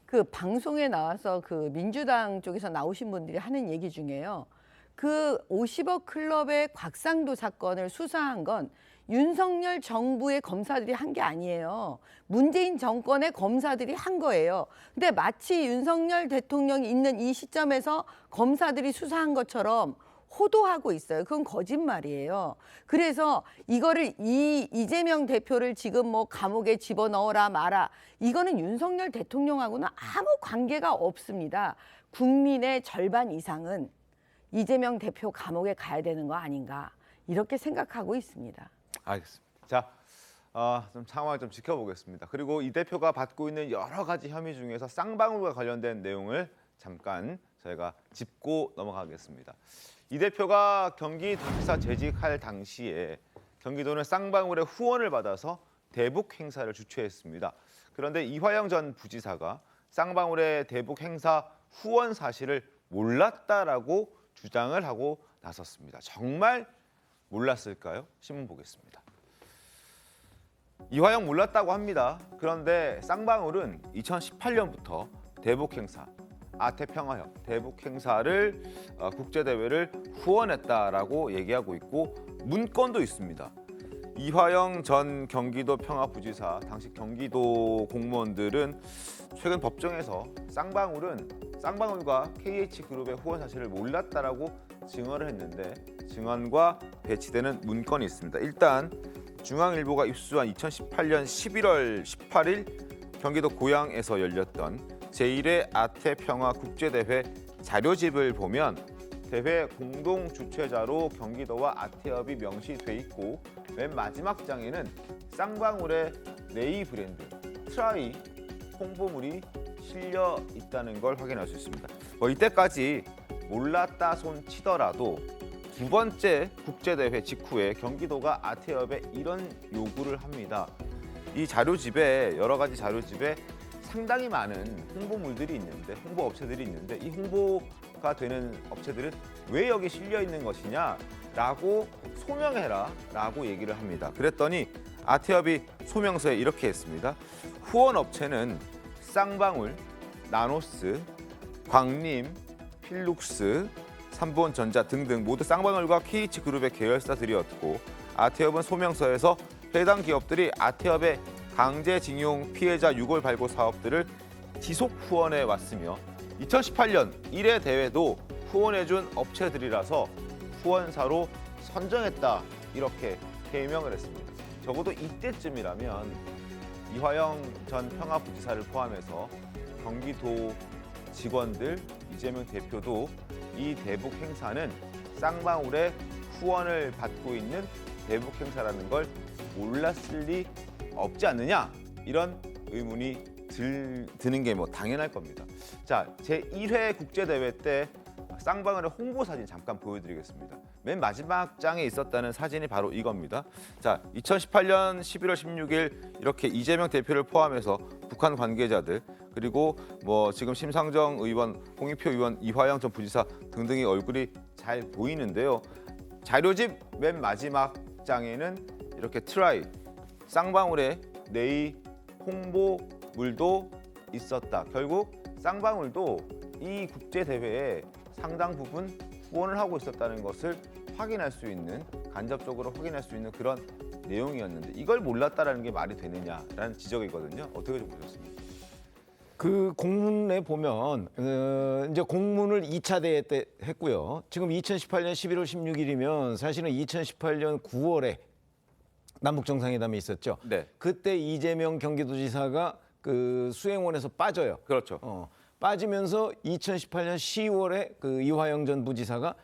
그 방송에 나와서 그 민주당 쪽에서 나오신 분들이 하는 얘기 중에요. 그 50억 클럽의 곽상도 사건을 수사한 건 윤석열 정부의 검사들이 한 게 아니에요. 문재인 정권의 검사들이 한 거예요. 근데 마치 윤석열 대통령이 있는 이 시점에서 검사들이 수사한 것처럼 호도하고 있어요. 그건 거짓말이에요. 그래서 이거를 이재명 대표를 지금 뭐 감옥에 집어넣어라 마라, 이거는 윤석열 대통령하고는 아무 관계가 없습니다. 국민의 절반 이상은 이재명 대표 감옥에 가야 되는 거 아닌가, 이렇게 생각하고 있습니다. 알겠습니다. 자, 좀 상황을 좀 지켜보겠습니다. 그리고 이 대표가 받고 있는 여러 가지 혐의 중에서 쌍방울과 관련된 내용을 잠깐 저희가 짚고 넘어가겠습니다. 이 대표가 경기도지사 재직할 당시에 경기도는 쌍방울의 후원을 받아서 대북 행사를 주최했습니다. 그런데 이화영 전 부지사가 쌍방울의 대북 행사 후원 사실을 몰랐다라고 주장을 하고 나섰습니다. 정말 몰랐을까요? 신문 보겠습니다. 이화영 몰랐다고 합니다. 그런데 쌍방울은 2018년부터 대북 행사, 아태평화협 대북 행사를 국제대회를 후원했다라고 얘기하고 있고 문건도 있습니다. 이화영 전 경기도 평화부지사 당시 경기도 공무원들은 최근 법정에서 쌍방울과 KH그룹의 후원 사실을 몰랐다라고 증언을 했는데 증언과 배치되는 문건이 있습니다. 일단 중앙일보가 입수한 2018년 11월 18일 경기도 고양에서 열렸던 제1회 아태평화 국제대회 자료집을 보면 대회 공동 주최자로 경기도와 아태협이 명시돼 있고 맨 마지막 장에는 쌍방울의 레이 브랜드 트라이 홍보물이 실려 있다는 걸 확인할 수 있습니다. 이때까지 몰랐다 손 치더라도 두 번째 국제대회 직후에 경기도가 아태협에 이런 요구를 합니다. 이 자료집에 여러 가지 자료집에 상당히 많은 홍보물들이 있는데 홍보업체들이 있는데 이 홍보가 되는 업체들은 왜 여기 실려 있는 것이냐라고 소명해라라고 얘기를 합니다. 그랬더니 아태협이 소명서에 이렇게 했습니다. 후원 업체는 쌍방울, 나노스, 광림, 필룩스, 삼본전자 등등 모두 쌍방울과 KH그룹의 계열사들이었고 아태협은 소명서에서 해당 기업들이 아태협의 강제징용 피해자 유골 발굴 사업들을 지속 후원해 왔으며 2018년 1회 대회도 후원해준 업체들이라서 후원사로 선정했다 이렇게 해명을 했습니다. 적어도 이때쯤이라면 이화영 전 평화부지사를 포함해서 경기도 직원들, 이재명 대표도 이 대북 행사는 쌍방울의 후원을 받고 있는 대북 행사라는 걸 몰랐을 리 없지 않느냐 이런 의문이 드는 게 뭐 당연할 겁니다. 자, 제1회 국제대회 때 쌍방울의 홍보 사진 잠깐 보여드리겠습니다. 맨 마지막 장에 있었다는 사진이 바로 이겁니다. 자, 2018년 11월 16일 이렇게 이재명 대표를 포함해서 북한 관계자들 그리고 뭐 지금 심상정 의원, 홍익표 의원, 이화영 전 부지사 등등의 얼굴이 잘 보이는데요. 자료집 맨 마지막 장에는 이렇게 트라이, 쌍방울의 내의 홍보물도 있었다. 결국 쌍방울도 이 국제대회에 상당 부분 후원을 하고 있었다는 것을 확인할 수 있는, 간접적으로 확인할 수 있는 그런 내용이었는데 이걸 몰랐다라는 게 말이 되느냐라는 지적이거든요. 어떻게 좀 보셨습니까? 그 공문에 보면 이제 공문을 2차 대회 때 했고요. 지금 2018년 11월 16일이면 사실은 2018년 9월에 남북 정상회담이 있었죠. 네. 그때 이재명 경기도지사가 그 수행원에서 빠져요. 그렇죠. 빠지면서 2018년 10월에 그 이화영 전 부지사가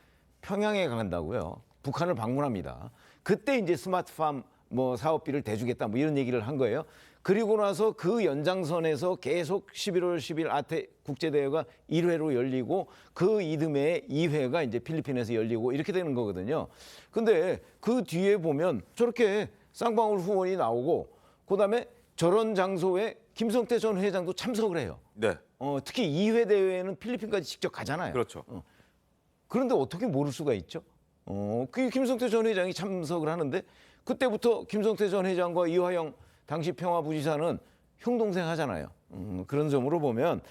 평양에 간다고요. 북한을 방문합니다. 그때 이제 스마트팜 뭐 사업비를 대주겠다 뭐 이런 얘기를 한 거예요. 그리고 나서 그 연장선에서 계속 11월 10일 아태 국제대회가 1회로 열리고 그 이듬해 2회가 이제 필리핀에서 열리고 이렇게 되는 거거든요. 근데 그 뒤에 보면 저렇게 쌍방울 후원이 나오고 그다음에 저런 장소에 김성태 전 회장도 참석을 해요. 네. 특히 2회 대회에는 필리핀까지 직접 가잖아요. 그렇죠. 그런데 어떻게 모를 수가 있죠? 그 김성태 전 회장이 참석을 하는데 그때부터 김성태 전 회장과 이화영 당시 평화부지사는 형동생 하잖아요. 그런 점으로 보면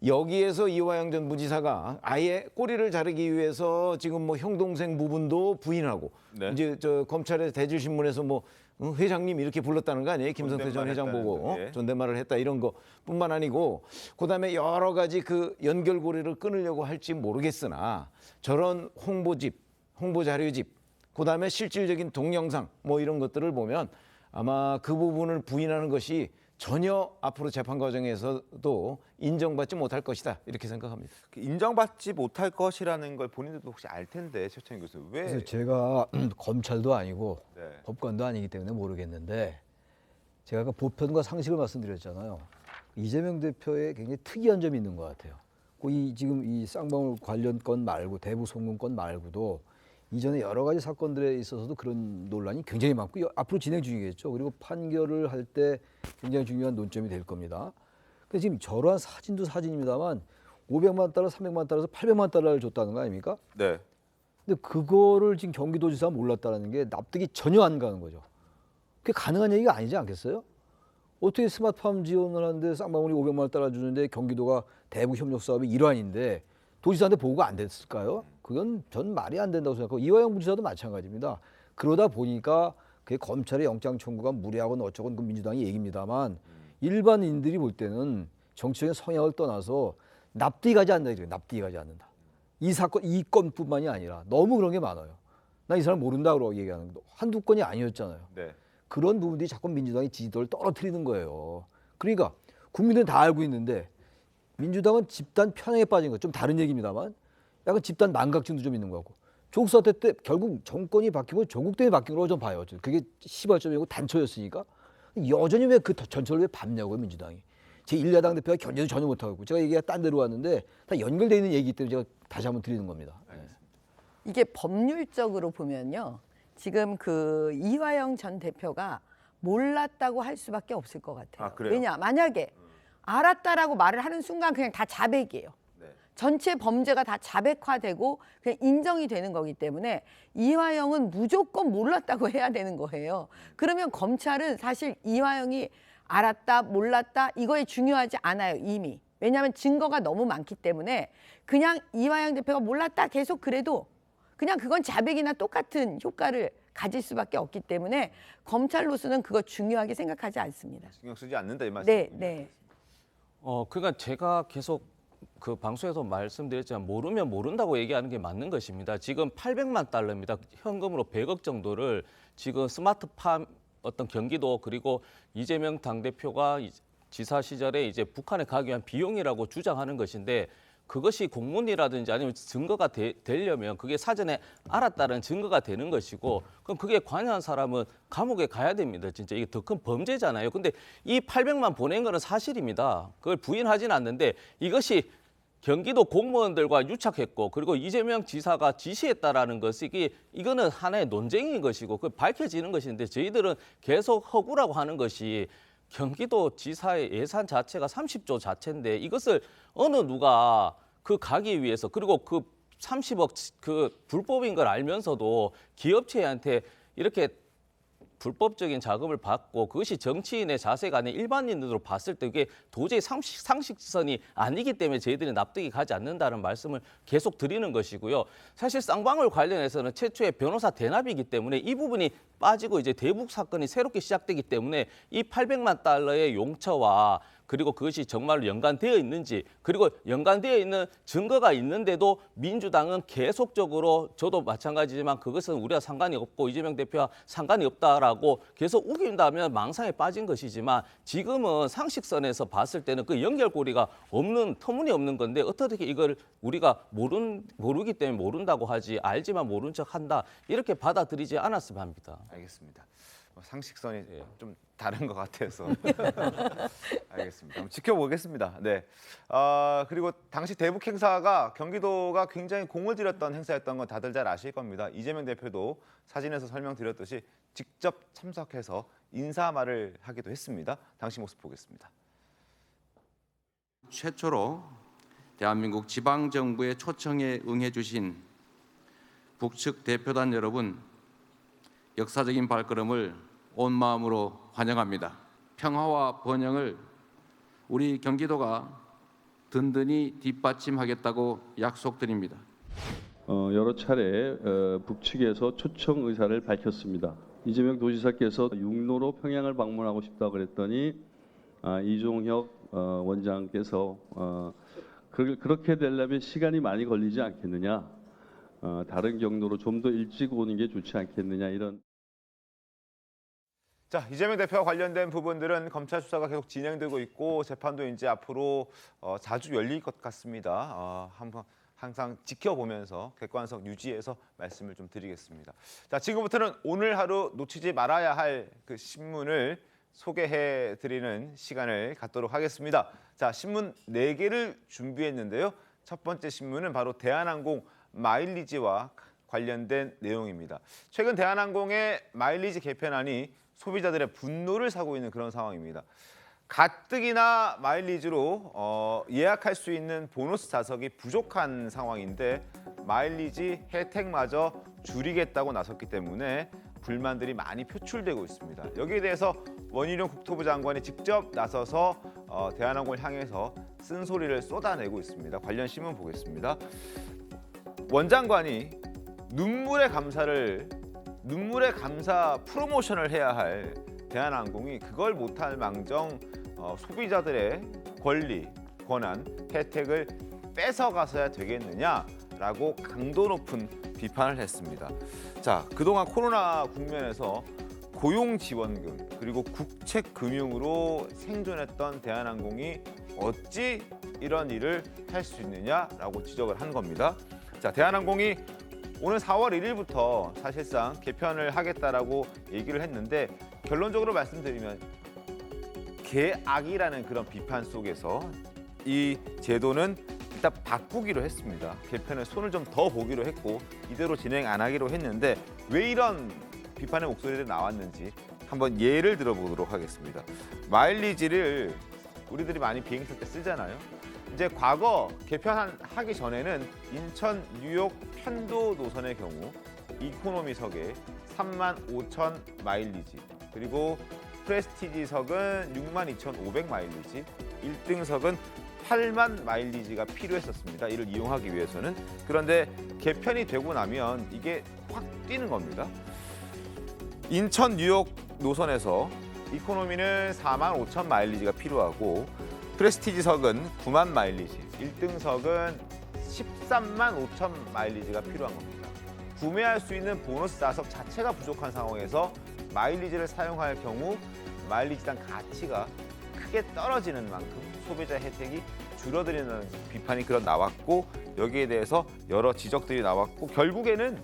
여기에서 이화영 전 부지사가 아예 꼬리를 자르기 위해서 지금 뭐 형동생 부분도 부인하고 네. 이제 저 검찰의 대질신문에서 뭐 회장님 이렇게 불렀다는 거 아니에요? 김성태 전 회장 보고 예. 존댓말을 했다 이런 거뿐만 아니고 그다음에 여러 가지 그 연결고리를 끊으려고 할지 모르겠으나 저런 홍보집 홍보 자료집, 그다음에 실질적인 동영상 뭐 이런 것들을 보면 아마 그 부분을 부인하는 것이 전혀 앞으로 재판 과정에서도 인정받지 못할 것이다 이렇게 생각합니다. 인정받지 못할 것이라는 걸 본인들도 혹시 알 텐데 최천희 교수 왜? 그래서 제가 검찰도 아니고 네. 법관도 아니기 때문에 모르겠는데 제가 아까 보편과 상식을 말씀드렸잖아요. 이재명 대표의 굉장히 특이한 점이 있는 것 같아요. 지금 이 쌍방울 관련 건 말고 대북 송금 건 말고도 이전에 여러 가지 사건들에 있어서도 그런 논란이 굉장히 많고 앞으로 진행 중이겠죠. 그리고 판결을 할 때 굉장히 중요한 논점이 될 겁니다. 근데 지금 저러한 사진도 사진입니다만 500만 달러, 300만 달러에서 800만 달러를 줬다는 거 아닙니까? 네. 근데 그거를 지금 경기도지사가 몰랐다는 게 납득이 전혀 안 가는 거죠. 그게 가능한 얘기가 아니지 않겠어요? 어떻게 스마트팜 지원을 하는데 쌍방울이 500만 달러 주는데 경기도가 대북 협력 사업의 일환인데 도지사한테 보고가 안 됐을까요? 그건 전 말이 안 된다고 생각하고 이화영 부지사도 마찬가지입니다. 그러다 보니까 그게 검찰의 영장 청구가 무리하고는 어쩌건 그 민주당의 얘기입니다만 일반인들이 볼 때는 정치적인 성향을 떠나서 납득이 가지 않는다. 이래요. 납득이 가지 않는다. 이 사건, 이 건뿐만이 아니라 너무 그런 게 많아요. 나 이 사람 모른다고 얘기하는 거 한두 건이 아니었잖아요. 네. 그런 부분들이 자꾸 민주당의 지지도를 떨어뜨리는 거예요. 그러니까 국민들은 다 알고 있는데 민주당은 집단 편향에 빠진 거 좀 다른 얘기입니다만 약간 집단 망각증도 좀 있는 거고 조국 사태 때 결국 정권이 바뀌고 조국 때문에 바뀐 거라고 좀 봐요. 그게 시발점이고 단초였으니까 여전히 왜 그 전철을 왜 밟냐고요 민주당이. 제1야당 대표가 견제도 전혀 못하고 제가 얘기가 딴 데로 왔는데 다 연결되어 있는 얘기이기 때문에 제가 다시 한번 드리는 겁니다. 이게 법률적으로 보면요. 지금 그 이화영 전 대표가 몰랐다고 할 수밖에 없을 것 같아요. 아, 그래요? 왜냐? 만약에 알았다라고 말을 하는 순간 그냥 다 자백이에요. 네. 전체 범죄가 다 자백화되고 그냥 인정이 되는 거기 때문에 이화영은 무조건 몰랐다고 해야 되는 거예요. 그러면 검찰은 사실 이화영이 알았다, 몰랐다 이거에 중요하지 않아요, 이미. 왜냐하면 증거가 너무 많기 때문에 그냥 이화영 대표가 몰랐다 계속 그래도 그냥 그건 자백이나 똑같은 효과를 가질 수밖에 없기 때문에 검찰로서는 그거 중요하게 생각하지 않습니다. 신경 쓰지 않는다 이 말씀이군요. 네. 그러니까 제가 계속 그 방송에서 말씀드렸지만 모르면 모른다고 얘기하는 게 맞는 것입니다. 지금 800만 달러입니다. 현금으로 100억 정도를 지금 스마트팜 어떤 경기도 그리고 이재명 당대표가 지사 시절에 이제 북한에 가기 위한 비용이라고 주장하는 것인데 그것이 공문이라든지 아니면 증거가 되려면 그게 사전에 알았다는 증거가 되는 것이고 그럼 그게 관여한 사람은 감옥에 가야 됩니다. 진짜 이게 더 큰 범죄잖아요. 근데 이 800만 보낸 거는 사실입니다. 그걸 부인하지는 않는데 이것이 경기도 공무원들과 유착했고 그리고 이재명 지사가 지시했다라는 것이 이거는 하나의 논쟁인 것이고 그 밝혀지는 것인데 저희들은 계속 허구라고 하는 것이 경기도 지사의 예산 자체가 30조 자체인데 이것을 어느 누가 그 가기 위해서 그리고 그 30억 그 불법인 걸 알면서도 기업체한테 이렇게 불법적인 자금을 받고 그것이 정치인의 자세가 아닌 일반인으로 봤을 때 그게 도저히 상식선이 아니기 때문에 저희들이 납득이 가지 않는다는 말씀을 계속 드리는 것이고요. 사실 쌍방울 관련해서는 최초의 변호사 대납이기 때문에 이 부분이 빠지고 이제 대북 사건이 새롭게 시작되기 때문에 이 800만 달러의 용처와 그리고 그것이 정말로 연관되어 있는지 그리고 연관되어 있는 증거가 있는데도 민주당은 계속적으로 저도 마찬가지지만 그것은 우리와 상관이 없고 이재명 대표와 상관이 없다라고 계속 우긴다면 망상에 빠진 것이지만 지금은 상식선에서 봤을 때는 그 연결고리가 없는 터무니없는 건데 어떻게 이걸 우리가 모르기 때문에 모른다고 하지 알지만 모른 척 한다 이렇게 받아들이지 않았으면 합니다. 알겠습니다. 상식선이 좀 다른 것 같아서 알겠습니다. 한번 지켜보겠습니다. 네. 그리고 당시 대북 행사가 경기도가 굉장히 공을 들였던 행사였던 건 다들 잘 아실 겁니다. 이재명 대표도 사진에서 설명드렸듯이 직접 참석해서 인사말을 하기도 했습니다. 당시 모습 보겠습니다. 최초로 대한민국 지방정부의 초청에 응해주신 북측 대표단 여러분 역사적인 발걸음을 온 마음으로 환영합니다. 평화와 번영을 우리 경기도가 든든히 뒷받침하겠다고 약속드립니다. 여러 차례 북측에서 초청 의사를 밝혔습니다. 이재명 도지사께서 육로로 평양을 방문하고 싶다고 그랬더니 이종혁 원장께서 그렇게 되려면 시간이 많이 걸리지 않겠느냐. 다른 경로로 좀 더 일찍 오는 게 좋지 않겠느냐 이런. 자, 이재명 대표와 관련된 부분들은 검찰 수사가 계속 진행되고 있고 재판도 이제 앞으로 자주 열릴 것 같습니다. 항상 지켜보면서 객관성 유지해서 말씀을 좀 드리겠습니다. 자, 지금부터는 오늘 하루 놓치지 말아야 할 그 신문을 소개해 드리는 시간을 갖도록 하겠습니다. 자, 신문 4개를 준비했는데요. 첫 번째 신문은 바로 대한항공 마일리지와 관련된 내용입니다. 최근 대한항공의 마일리지 개편안이 소비자들의 분노를 사고 있는 그런 상황입니다. 가뜩이나 마일리지로 예약할 수 있는 보너스 좌석이 부족한 상황인데 마일리지 혜택마저 줄이겠다고 나섰기 때문에 불만들이 많이 표출되고 있습니다. 여기에 대해서 원희룡 국토부 장관이 직접 나서서 대한항공을 향해서 쓴소리를 쏟아내고 있습니다. 관련 신문 보겠습니다. 원 장관이 눈물의 감사 프로모션을 해야 할 대한항공이 그걸 못할 망정 소비자들의 권리, 권한, 혜택을 뺏어가서야 되겠느냐라고 강도 높은 비판을 했습니다. 자, 그동안 코로나 국면에서 고용지원금 그리고 국책금융으로 생존했던 대한항공이 어찌 이런 일을 할 수 있느냐라고 지적을 한 겁니다. 자, 대한항공이 오늘 4월 1일부터 사실상 개편을 하겠다라고 얘기를 했는데 결론적으로 말씀드리면 개악이라는 그런 비판 속에서 이 제도는 일단 바꾸기로 했습니다. 개편에 손을 좀 더 보기로 했고 이대로 진행 안 하기로 했는데 왜 이런 비판의 목소리가 나왔는지 한번 예를 들어보도록 하겠습니다. 마일리지를 우리들이 많이 비행기 탈 때 쓰잖아요. 이제 과거 개편하기 전에는 인천, 뉴욕 편도 노선의 경우 이코노미석에 35,000 마일리지 그리고 프레스티지석은 62,500 마일리지 1등석은 8만 마일리지가 필요했었습니다. 이를 이용하기 위해서는. 그런데 개편이 되고 나면 이게 확 뛰는 겁니다. 인천, 뉴욕 노선에서 이코노미는 45,000 마일리지가 필요하고 프레스티지석은 9만 마일리지, 1등석은 13만 5천 마일리지가 필요한 겁니다. 구매할 수 있는 보너스 좌석 자체가 부족한 상황에서 마일리지를 사용할 경우 마일리지당 가치가 크게 떨어지는 만큼 소비자 혜택이 줄어드는 비판이 그런 나왔고 여기에 대해서 여러 지적들이 나왔고 결국에는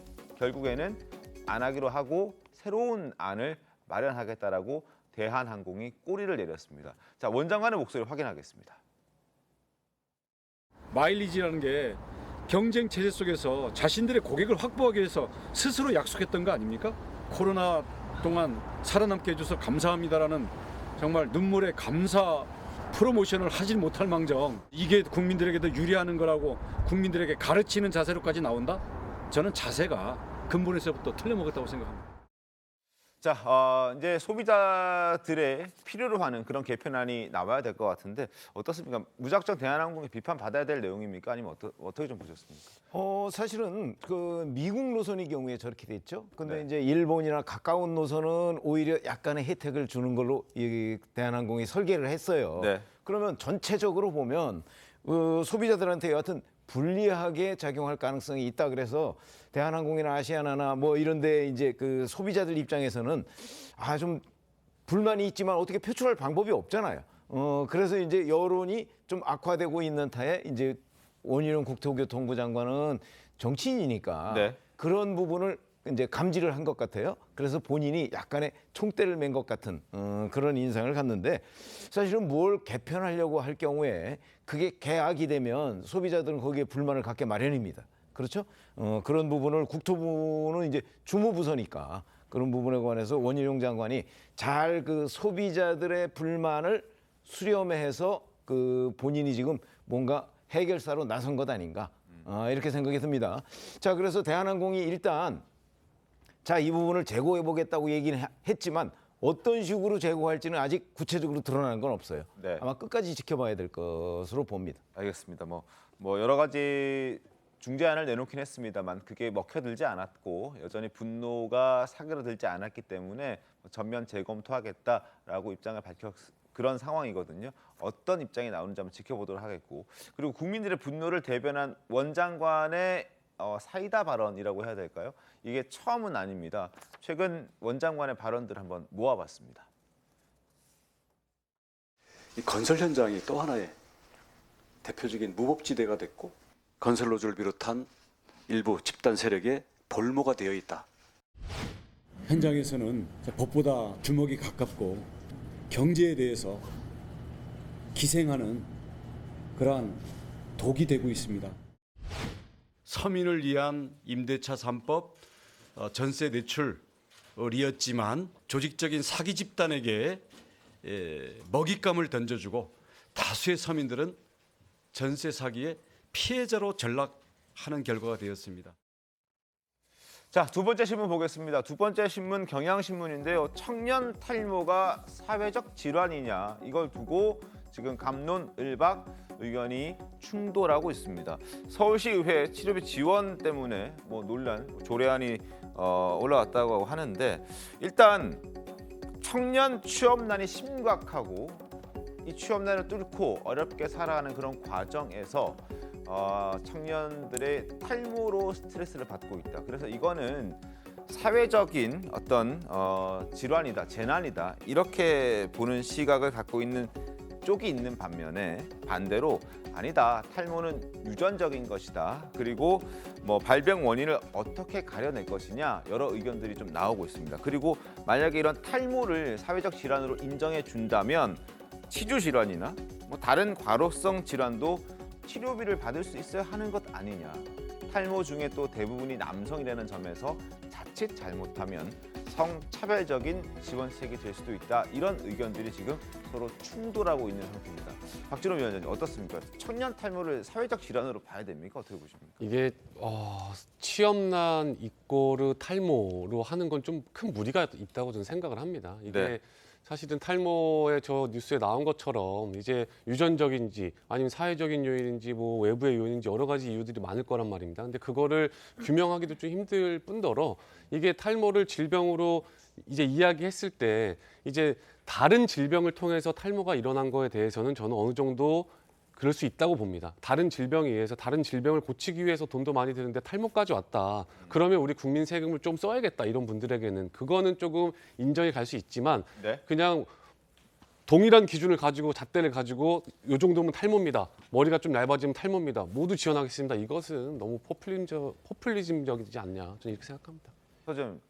안 하기로 하고 새로운 안을 마련하겠다라고 대한항공이 꼬리를 내렸습니다. 자, 원 장관의 목소리 확인하겠습니다. 마일리지라는 게 경쟁 체제 속에서 자신들의 고객을 확보하기 위해서 스스로 약속했던 거 아닙니까? 코로나 동안 살아남게 해줘서 감사합니다라는 정말 눈물의 감사 프로모션을 하지 못할 망정 이게 국민들에게도 유리하는 거라고 국민들에게 가르치는 자세로까지 나온다? 저는 자세가 근본에서부터 틀려먹었다고 생각합니다. 자, 이제 소비자들의 필요로 하는 그런 개편안이 나와야 될 것 같은데 어떻습니까? 무작정 대한항공에 비판받아야 될 내용입니까? 아니면 어떻게 좀 보셨습니까? 사실은 그 미국 노선의 경우에 저렇게 됐죠. 근데 네. 이제 일본이나 가까운 노선은 오히려 약간의 혜택을 주는 걸로 이 대한항공이 설계를 했어요. 네. 그러면 전체적으로 보면 소비자들한테 여하튼 불리하게 작용할 가능성이 있다 그래서 대한항공이나 아시아나나 뭐 이런데 이제 그 소비자들 입장에서는 좀 불만이 있지만 어떻게 표출할 방법이 없잖아요. 그래서 이제 여론이 좀 악화되고 있는 타에 이제 원희룡 국토교통부 장관은 정치인이니까 네. 그런 부분을 이제 감지를 한 것 같아요. 그래서 본인이 약간의 총대를 맨 것 같은 그런 인상을 갖는데 사실은 뭘 개편하려고 할 경우에 그게 개악이 되면 소비자들은 거기에 불만을 갖게 마련입니다. 그렇죠? 그런 부분을 국토부는 이제 주무부서니까 그런 부분에 관해서 원희룡 장관이 잘 그 소비자들의 불만을 수렴해서 그 본인이 지금 뭔가 해결사로 나선 것 아닌가 이렇게 생각이 듭니다. 자, 그래서 대한항공이 일단 이 부분을 재고해 보겠다고 얘기는 했지만 어떤 식으로 재고할지는 아직 구체적으로 드러나는 건 없어요. 네. 아마 끝까지 지켜봐야 될 것으로 봅니다. 알겠습니다. 뭐 여러 가지 중재안을 내놓긴 했습니다만 그게 먹혀들지 않았고 여전히 분노가 사그라들지 않았기 때문에 전면 재검토하겠다라고 입장을 밝혔 그런 상황이거든요. 어떤 입장이 나오는지 한번 지켜보도록 하겠고 그리고 국민들의 분노를 대변한 원 장관의 사이다 발언이라고 해야 될까요? 이게 처음은 아닙니다. 최근 원장관의 발언들 한번 모아봤습니다. 이 건설 현장이 또 하나의 대표적인 무법지대가 됐고 건설노조를 비롯한 일부 집단 세력의 볼모가 되어 있다. 현장에서는 법보다 주먹이 가깝고 경제에 대해서 기생하는 그러한 독이 되고 있습니다. 서민을 위한 임대차 3법 전세 대출이었지만 조직적인 사기 집단에게 먹잇감을 던져주고 다수의 서민들은 전세 사기의 피해자로 전락하는 결과가 되었습니다. 자, 두 번째 신문 보겠습니다. 두 번째 신문 경향신문인데요. 청년 탈모가 사회적 질환이냐 이걸 두고 지금 갑론을박 의견이 충돌하고 있습니다. 서울시의회 치료비 지원 때문에 논란, 조례안이 올라왔다고 하는데 일단 청년 취업난이 심각하고 이 취업난을 뚫고 어렵게 살아가는 그런 과정에서 청년들의 탈모로 스트레스를 받고 있다. 그래서 이거는 사회적인 어떤 질환이다, 재난이다 이렇게 보는 시각을 갖고 있는 쪽이 있는 반면에 반대로 아니다, 탈모는 유전적인 것이다. 그리고 발병 원인을 어떻게 가려낼 것이냐 여러 의견들이 좀 나오고 있습니다. 그리고 만약에 이런 탈모를 사회적 질환으로 인정해 준다면 치주 질환이나 다른 과로성 질환도 치료비를 받을 수 있어야 하는 것 아니냐. 탈모 중에 또 대부분이 남성이라는 점에서 자칫 잘못하면 성차별적인 지원책이 될 수도 있다. 이런 의견들이 지금 서로 충돌하고 있는 상태입니다. 박진호 위원장님 어떻습니까? 청년 탈모를 사회적 질환으로 봐야 됩니까? 어떻게 보십니까? 이게 취업난 이꼬르 탈모로 하는 건 좀 큰 무리가 있다고 저는 생각을 합니다. 이게 네. 사실은 탈모에 저 뉴스에 나온 것처럼 이제 유전적인지 아니면 사회적인 요인인지 외부의 요인인지 여러 가지 이유들이 많을 거란 말입니다. 근데 그거를 규명하기도 좀 힘들 뿐더러 이게 탈모를 질병으로 이제 이야기했을 때 이제 다른 질병을 통해서 탈모가 일어난 거에 대해서는 저는 어느 정도 그럴 수 있다고 봅니다. 다른 질병에 의해서 다른 질병을 고치기 위해서 돈도 많이 드는데 탈모까지 왔다. 그러면 우리 국민 세금을 좀 써야겠다. 이런 분들에게는 그거는 조금 인정이 갈 수 있지만 네. 그냥 동일한 기준을 가지고 잣대를 가지고 요 정도면 탈모입니다. 머리가 좀 얇아지면 탈모입니다. 모두 지원하겠습니다. 이것은 너무 포퓰리즘적이지 않냐. 저는 이렇게 생각합니다.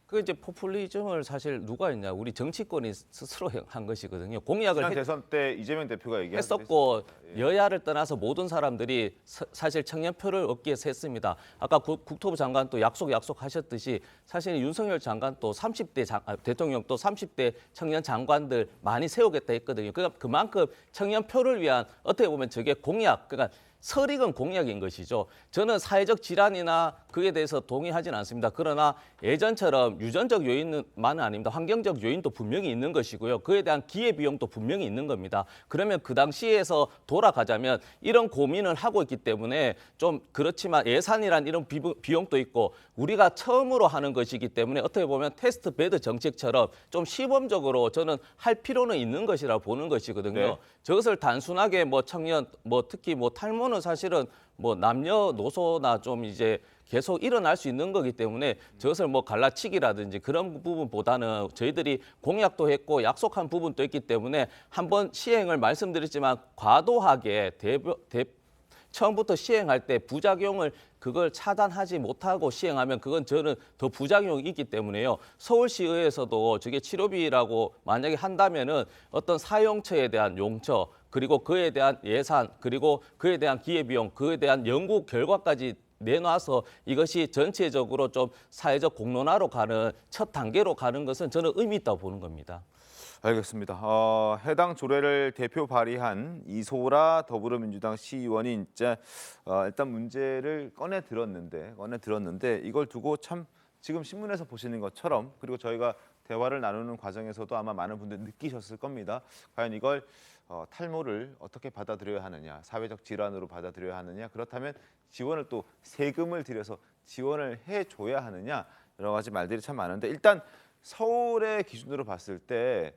그 이제 포퓰리즘을 사실 누가 했냐? 우리 정치권이 스스로 한 것이거든요. 공약을 지난 대선 때 이재명 대표가 했었고 여야를 떠나서 모든 사람들이 사실 청년표를 얻기 위해서 했습니다. 아까 국토부 장관 또 약속하셨듯이 사실 윤석열 장관 또 30대 대통령 또 30대 청년 장관들 많이 세우겠다 했거든요. 그러니까 그만큼 청년표를 위한 어떻게 보면 저게 공약, 그러니까 설익은 공약인 것이죠. 저는 사회적 질환이나 그에 대해서 동의하지는 않습니다. 그러나 예전처럼 유전적 요인만은 아닙니다. 환경적 요인도 분명히 있는 것이고요. 그에 대한 기회비용도 분명히 있는 겁니다. 그러면 그 당시에서 돌아가자면 이런 고민을 하고 있기 때문에 좀 그렇지만 예산이란 이런 비용도 있고 우리가 처음으로 하는 것이기 때문에 어떻게 보면 테스트 베드 정책처럼 좀 시범적으로 저는 할 필요는 있는 것이라고 보는 것이거든요. 네. 저것을 단순하게 청년 특히 탈모는 사실은 남녀노소나 좀 이제 계속 일어날 수 있는 거기 때문에 저것을 갈라치기라든지 그런 부분보다는 저희들이 공약도 했고 약속한 부분도 있기 때문에 한번 시행을 말씀드렸지만 과도하게 처음부터 시행할 때 부작용을 그걸 차단하지 못하고 시행하면 그건 저는 더 부작용이 있기 때문에요. 서울시의회에서도 저게 치료비라고 만약에 한다면은 어떤 사용처에 대한 용처 그리고 그에 대한 예산 그리고 그에 대한 기회비용 그에 대한 연구 결과까지 내놔서 이것이 전체적으로 좀 사회적 공론화로 가는 첫 단계로 가는 것은 저는 의미 있다고 보는 겁니다. 알겠습니다. 해당 조례를 대표 발의한 이소라 더불어민주당 시의원이 이제 일단 문제를 꺼내 들었는데 이걸 두고 참 지금 신문에서 보시는 것처럼 그리고 저희가 대화를 나누는 과정에서도 아마 많은 분들 느끼셨을 겁니다. 과연 이걸 탈모를 어떻게 받아들여야 하느냐, 사회적 질환으로 받아들여야 하느냐, 그렇다면 지원을 또 세금을 들여서 지원을 해줘야 하느냐 여러 가지 말들이 참 많은데 일단 서울의 기준으로 봤을 때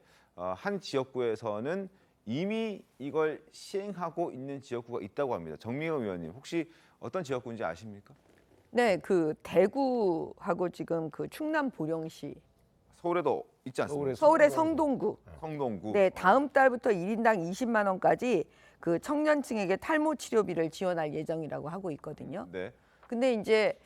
한 지역구에서는 이미 이걸 시행하고 있는 지역구가 있다고 합니다. 정미영 의원님 혹시 어떤 지역구인지 아십니까? 네, 그 대구하고 지금 그 충남 보령시, 서울에도 있지 않습니까? 서울의 성동구. 성동구. 네, 다음 달부터 1인당 20만 원까지 그 청년층에게 탈모 치료비를 지원할 예정이라고 하고 있거든요. 네. 근데 이제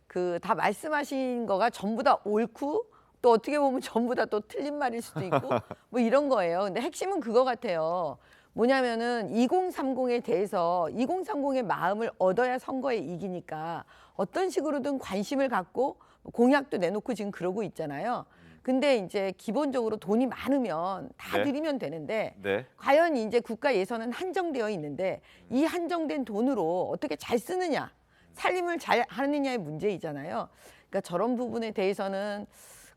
그 다 말씀하신 거가 전부 다 옳고 또 어떻게 보면 전부 다 또 틀린 말일 수도 있고 뭐 이런 거예요. 근데 핵심은 그거 같아요. 뭐냐면은 2030에 대해서 2030의 마음을 얻어야 선거에 이기니까 어떤 식으로든 관심을 갖고 공약도 내놓고 지금 그러고 있잖아요. 근데 이제 기본적으로 돈이 많으면 다 네. 드리면 되는데 네. 과연 이제 국가 예산은 한정되어 있는데 이 한정된 돈으로 어떻게 잘 쓰느냐, 살림을 잘 하느냐의 문제이잖아요. 그러니까 저런 부분에 대해서는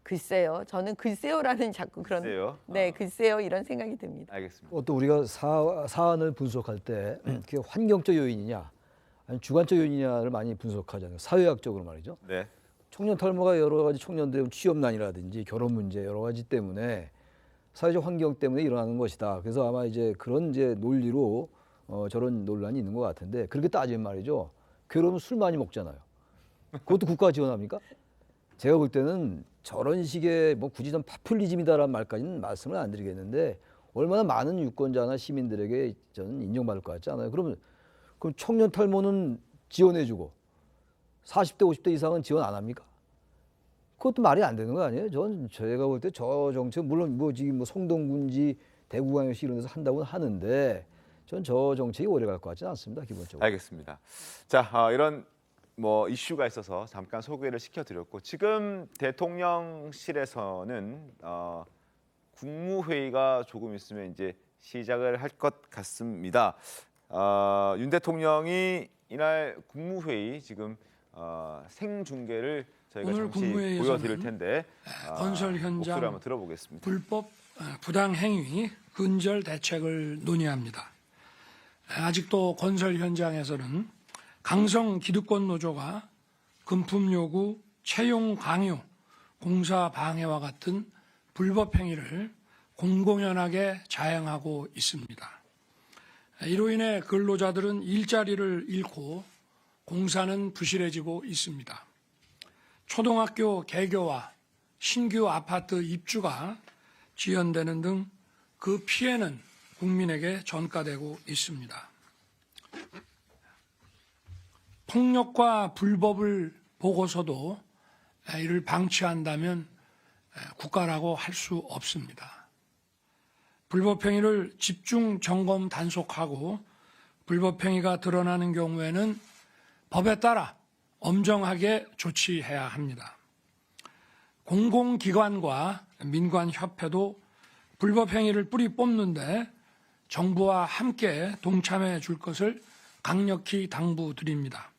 글쎄요. 저는 글쎄요라는 자꾸 그런 글쎄요? 네, 글쎄요 이런 생각이 듭니다. 알겠습니다. 또 우리가 사안을 분석할 때 그게 환경적 요인이냐, 아니 주관적 요인이냐를 많이 분석하잖아요. 사회학적으로 말이죠. 네. 청년 탈모가 여러 가지 청년들의 취업난이라든지 결혼 문제 여러 가지 때문에 사회적 환경 때문에 일어나는 것이다. 그래서 아마 이제 그런 이제 논리로 저런 논란이 있는 것 같은데 그렇게 따지면 말이죠. 괴로우면 술 많이 먹잖아요. 그것도 국가가 지원합니까? 제가 볼 때는 저런 식의 뭐 굳이 좀 파퓰리즘이다라는 말까지는 말씀을 안 드리겠는데 얼마나 많은 유권자나 시민들에게 저는 인정받을 것 같지 않아요. 그럼 청년 탈모는 지원해주고 40대 50대 이상은 지원 안 합니까? 그것도 말이 안 되는 거 아니에요? 제가 볼 때 저 정책 물론 뭐 지금 뭐 성동군지 대구광역시 이런 데서 한다고는 하는데 전 저 정책이 오래 갈 것 같지는 않습니다. 기본적으로. 알겠습니다. 자, 이런 뭐 이슈가 있어서 잠깐 소개를 시켜드렸고 지금 대통령실에서는 국무회의가 조금 있으면 이제 시작을 할 것 같습니다. 윤 대통령이 이날 국무회의 지금 생중계를 저희가 오늘 잠시 국무회의에서는 보여드릴 텐데 건설 현장 목소리 한번 들어보겠습니다. 불법 부당 행위 근절 대책을 논의합니다. 아직도 건설 현장에서는 강성 기득권 노조가 금품 요구, 채용 강요, 공사 방해와 같은 불법 행위를 공공연하게 자행하고 있습니다. 이로 인해 근로자들은 일자리를 잃고 공사는 부실해지고 있습니다. 초등학교 개교와 신규 아파트 입주가 지연되는 등 그 피해는 국민에게 전가되고 있습니다. 폭력과 불법을 보고서도 이를 방치한다면 국가라고 할 수 없습니다. 불법 행위를 집중 점검 단속하고 불법 행위가 드러나는 경우에는 법에 따라 엄정하게 조치해야 합니다. 공공기관과 민관협회도 불법 행위를 뿌리 뽑는데 정부와 함께 동참해 줄 것을 강력히 당부드립니다.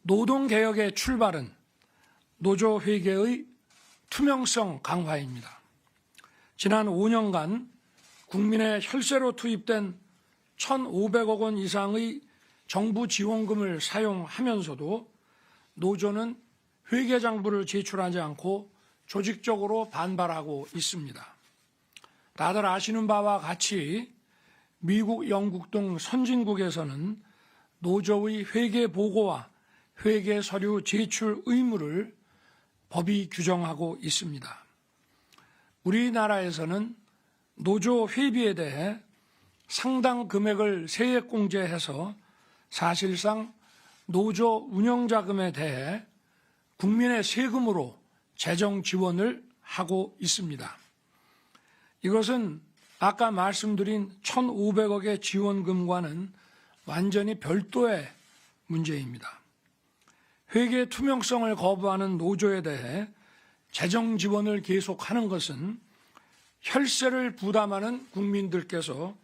노동개혁의 출발은 노조회계의 투명성 강화입니다. 지난 5년간 국민의 혈세로 투입된 1,500억 원 이상의 정부 지원금을 사용하면서도 노조는 회계장부를 제출하지 않고 조직적으로 반발하고 있습니다. 다들 아시는 바와 같이 미국, 영국 등 선진국에서는 노조의 회계 보고와 회계 서류 제출 의무를 법이 규정하고 있습니다. 우리나라에서는 노조 회비에 대해 상당 금액을 세액공제해서 사실상 노조 운영자금에 대해 국민의 세금으로 재정 지원을 하고 있습니다. 이것은 아까 말씀드린 1,500억의 지원금과는 완전히 별도의 문제입니다. 회계 투명성을 거부하는 노조에 대해 재정 지원을 계속하는 것은 혈세를 부담하는 국민들께서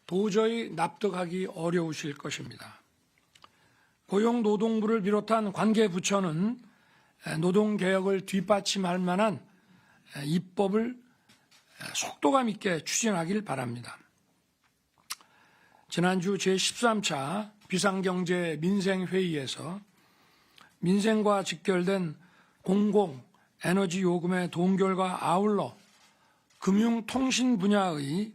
도저히 납득하기 어려우실 것입니다. 고용노동부를 비롯한 관계부처는 노동개혁을 뒷받침할 만한 입법을 속도감 있게 추진하길 바랍니다. 지난주 제13차 비상경제 민생회의에서 민생과 직결된 공공, 에너지 요금의 동결과 아울러 금융통신 분야의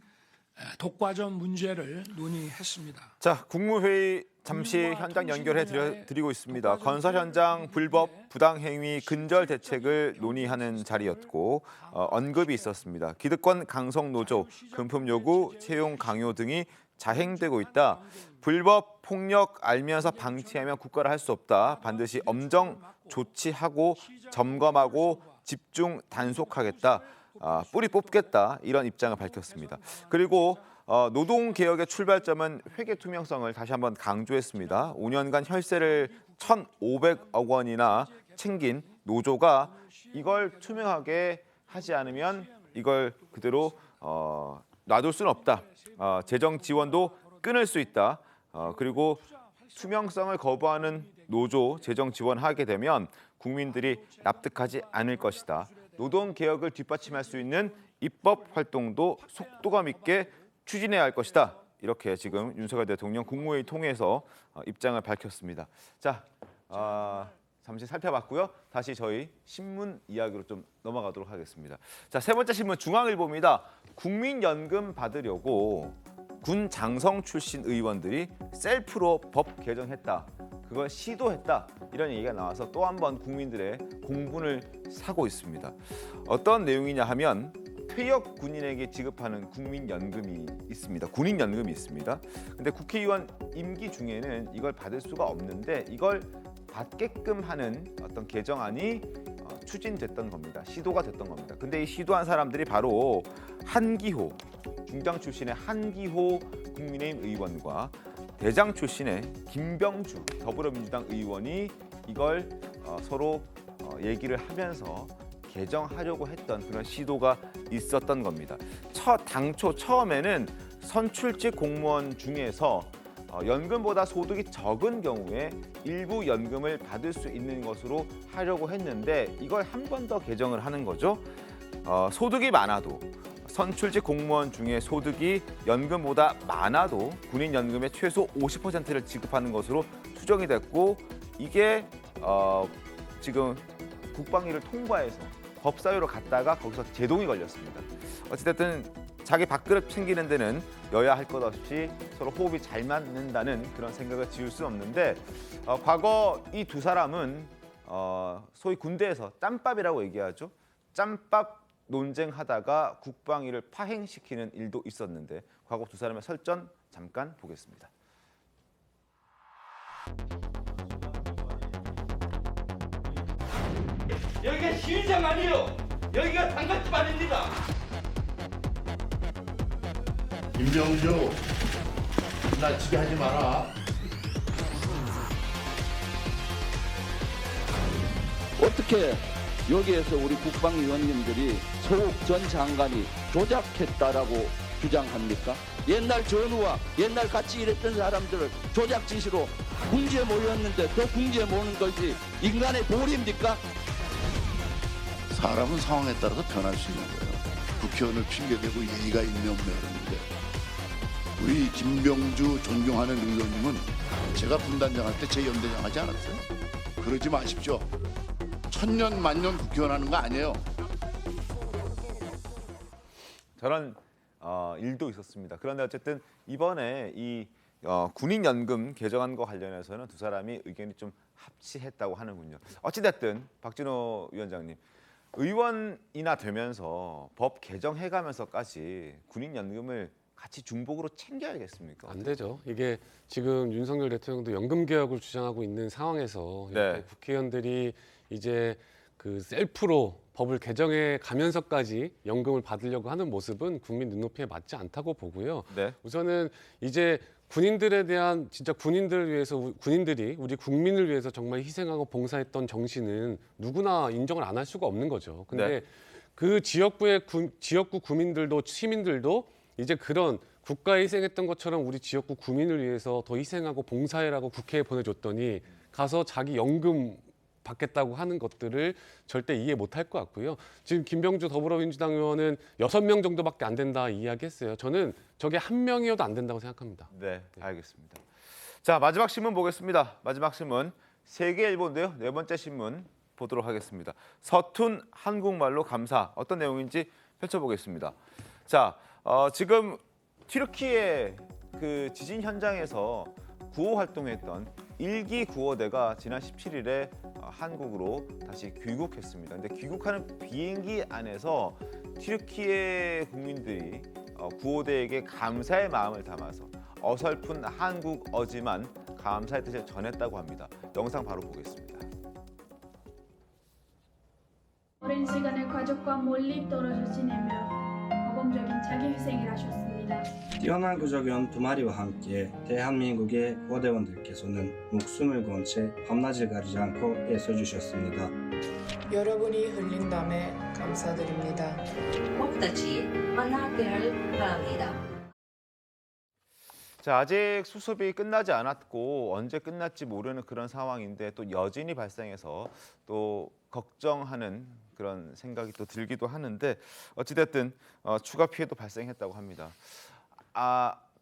독과점 문제를 논의했습니다. 자, 국무회의 잠시 현장 연결해 드리고 있습니다. 건설 현장 불법 부당 행위 근절 대책을 논의하는 자리였고 언급이 있었습니다. 기득권 강성 노조, 금품 요구, 채용 강요 등이 자행되고 있다. 불법 폭력 알면서 방치하면 국가를 할 수 없다. 반드시 엄정 조치하고 점검하고 집중 단속하겠다. 뿌리 뽑겠다. 이런 입장을 밝혔습니다. 그리고 노동개혁의 출발점은 회계 투명성을 다시 한번 강조했습니다. 5년간 혈세를 1,500억 원이나 챙긴 노조가 이걸 투명하게 하지 않으면 이걸 그대로 놔둘 수는 없다. 재정 지원도 끊을 수 있다. 그리고 투명성을 거부하는 노조 재정 지원하게 되면 국민들이 납득하지 않을 것이다. 노동개혁을 뒷받침할 수 있는 입법 활동도 속도감 있게 추진해야 할 것이다. 이렇게 지금 윤석열 대통령 국무회의 통해서 입장을 밝혔습니다. 자, 잠시 살펴봤고요. 다시 저희 신문 이야기로 좀 넘어가도록 하겠습니다. 자, 세 번째 신문 중앙일보입니다. 국민연금 받으려고 군 장성 출신 의원들이 셀프로 법 개정했다. 그걸 시도했다. 이런 얘기가 나와서 또 한 번 국민들의 공분을 사고 있습니다. 어떤 내용이냐 하면 퇴역 군인에게 지급하는 국민연금이 있습니다. 군인연금이 있습니다. 근데 국회의원 임기 중에는 이걸 받을 수가 없는데 이걸 받게끔 하는 어떤 개정안이 추진됐던 겁니다. 시도가 됐던 겁니다. 근데 이 시도한 사람들이 바로 한기호, 중장 출신의 한기호 국민의힘 의원과 대장 출신의 김병주 더불어민주당 의원이 이걸 서로 얘기를 하면서 개정하려고 했던 그런 시도가 있었던 겁니다. 당초 처음에는 선출직 공무원 중에서 연금보다 소득이 적은 경우에 일부 연금을 받을 수 있는 것으로 하려고 했는데 이걸 한 번 더 개정을 하는 거죠. 소득이 많아도 선출직 공무원 중에 소득이 연금보다 많아도 군인연금의 최소 50%를 지급하는 것으로 추정이 됐고 이게 지금 국방위를 통과해서 법사위로 갔다가 거기서 제동이 걸렸습니다. 어찌됐든 자기 밥그릇 챙기는 데는 여야 할 것 없이 서로 호흡이 잘 맞는다는 그런 생각을 지울 수 없는데 과거 이 두 사람은 소위 군대에서 짬밥이라고 얘기하죠. 짬밥 논쟁하다가 국방위를 파행시키는 일도 있었는데 과거 두 사람의 설전 잠깐 보겠습니다. 여기가 시위장 아니에요. 여기가 단가집 아닙니다. 김병주, 지나치게 하지 마라. 어떻게 여기에서 우리 국방위원님들이 소욱 전 장관이 조작했다라고 주장합니까? 옛날 전우와 옛날 같이 일했던 사람들을 조작 지시로 궁지에 모였는데 또 궁지에 모는 것이 인간의 도리입니까? 사람은 상황에 따라서 변할 수 있는 거예요. 국회의원을 핑계대고 예의가 있네 없네 그러는데 우리 김병주 존경하는 의원님은 제가 분단장 할 때 제 연대장 하지 않았어요? 그러지 마십시오. 천년 만년 국회의원 하는 거 아니에요. 저런 일도 있었습니다. 그런데 어쨌든 이번에 이 군인연금 개정안과 관련해서는 두 사람이 의견이 좀 합치했다고 하는군요. 어찌됐든 박진호 위원장님, 의원이나 되면서 법 개정해가면서까지 군인연금을 같이 중복으로 챙겨야겠습니까? 안 되죠. 이게 지금 윤석열 대통령도 연금 개혁을 주장하고 있는 상황에서 네. 국회의원들이 이제 그 셀프로 법을 개정해 가면서까지 연금을 받으려고 하는 모습은 국민 눈높이에 맞지 않다고 보고요. 네. 우선은 이제 군인들에 대한 진짜 군인들을 위해서 군인들이 우리 국민을 위해서 정말 희생하고 봉사했던 정신은 누구나 인정을 안 할 수가 없는 거죠. 근데 네. 그 지역구 구민들도 시민들도 이제 그런 국가에 희생했던 것처럼 우리 지역구 구민을 위해서 더 희생하고 봉사해라고 국회에 보내줬더니 가서 자기 연금 받겠다고 하는 것들을 절대 이해 못할 것 같고요. 지금 김병주 더불어민주당 의원은 6명 정도밖에 안 된다 이야기했어요. 저는 저게 1명이어도 안 된다고 생각합니다. 네, 알겠습니다. 자, 마지막 신문 보겠습니다. 마지막 신문 세계일보인데요. 네 번째 신문 보도록 하겠습니다. 서툰 한국말로 감사. 어떤 내용인지 펼쳐보겠습니다. 자, 지금 튀르키예 그 지진 현장에서 구호 활동했던 1기 구호대가 지난 17일에 한국으로 다시 귀국했습니다. 근데 귀국하는 비행기 안에서 튀르키예 국민들이 구호대에게 감사의 마음을 담아서 어설픈 한국어지만 감사의 뜻을 전했다고 합니다. 영상 바로 보겠습니다. 오랜 시간을 가족과 멀리 떨어져 지내며 모범적인 자기 희생을 하셨습니다. 뛰어난 구조견 2마리와 함께 대한민국의 구호대원들께서는 목숨을 건 채 밤낮을 가리지 않고 애써주셨습니다. 여러분이 흘린 땀에 감사드립니다. 꼭다시 만나기를 바랍니다. 자, 아직 수습이 끝나지 않았고 언제 끝날지 모르는 그런 상황인데 또 여진이 발생해서 또 걱정하는 그런 생각이 또 들기도 하는데 어찌됐든 추가 피해도 발생했다고 합니다.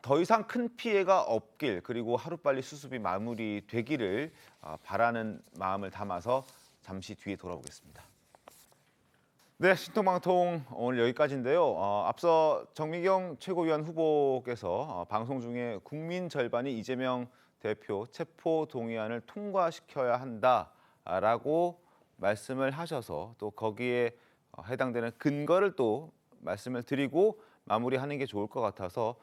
더 이상 큰 피해가 없길 그리고 하루빨리 수습이 마무리되기를 바라는 마음을 담아서 잠시 뒤에 돌아오겠습니다. 네, 신통방통 오늘 여기까지인데요. 앞서 정미경 최고위원 후보께서 방송 중에 국민 절반이 이재명 대표 체포 동의안을 통과시켜야 한다라고 말씀을 하셔서 또 거기에 해당되는 근거를 또 말씀을 드리고 마무리하는 게 좋을 것 같아서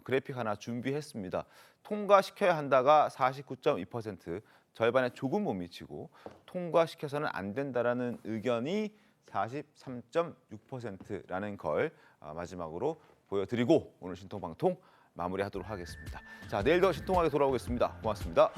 그래픽 하나 준비했습니다. 통과시켜야 한다가 49.2%, 절반에 조금 못 미치고 통과시켜서는 안 된다라는 의견이 43.6%라는 걸 마지막으로 보여드리고 오늘 신통방통 마무리하도록 하겠습니다. 자, 내일도 신통하게 돌아오겠습니다. 고맙습니다.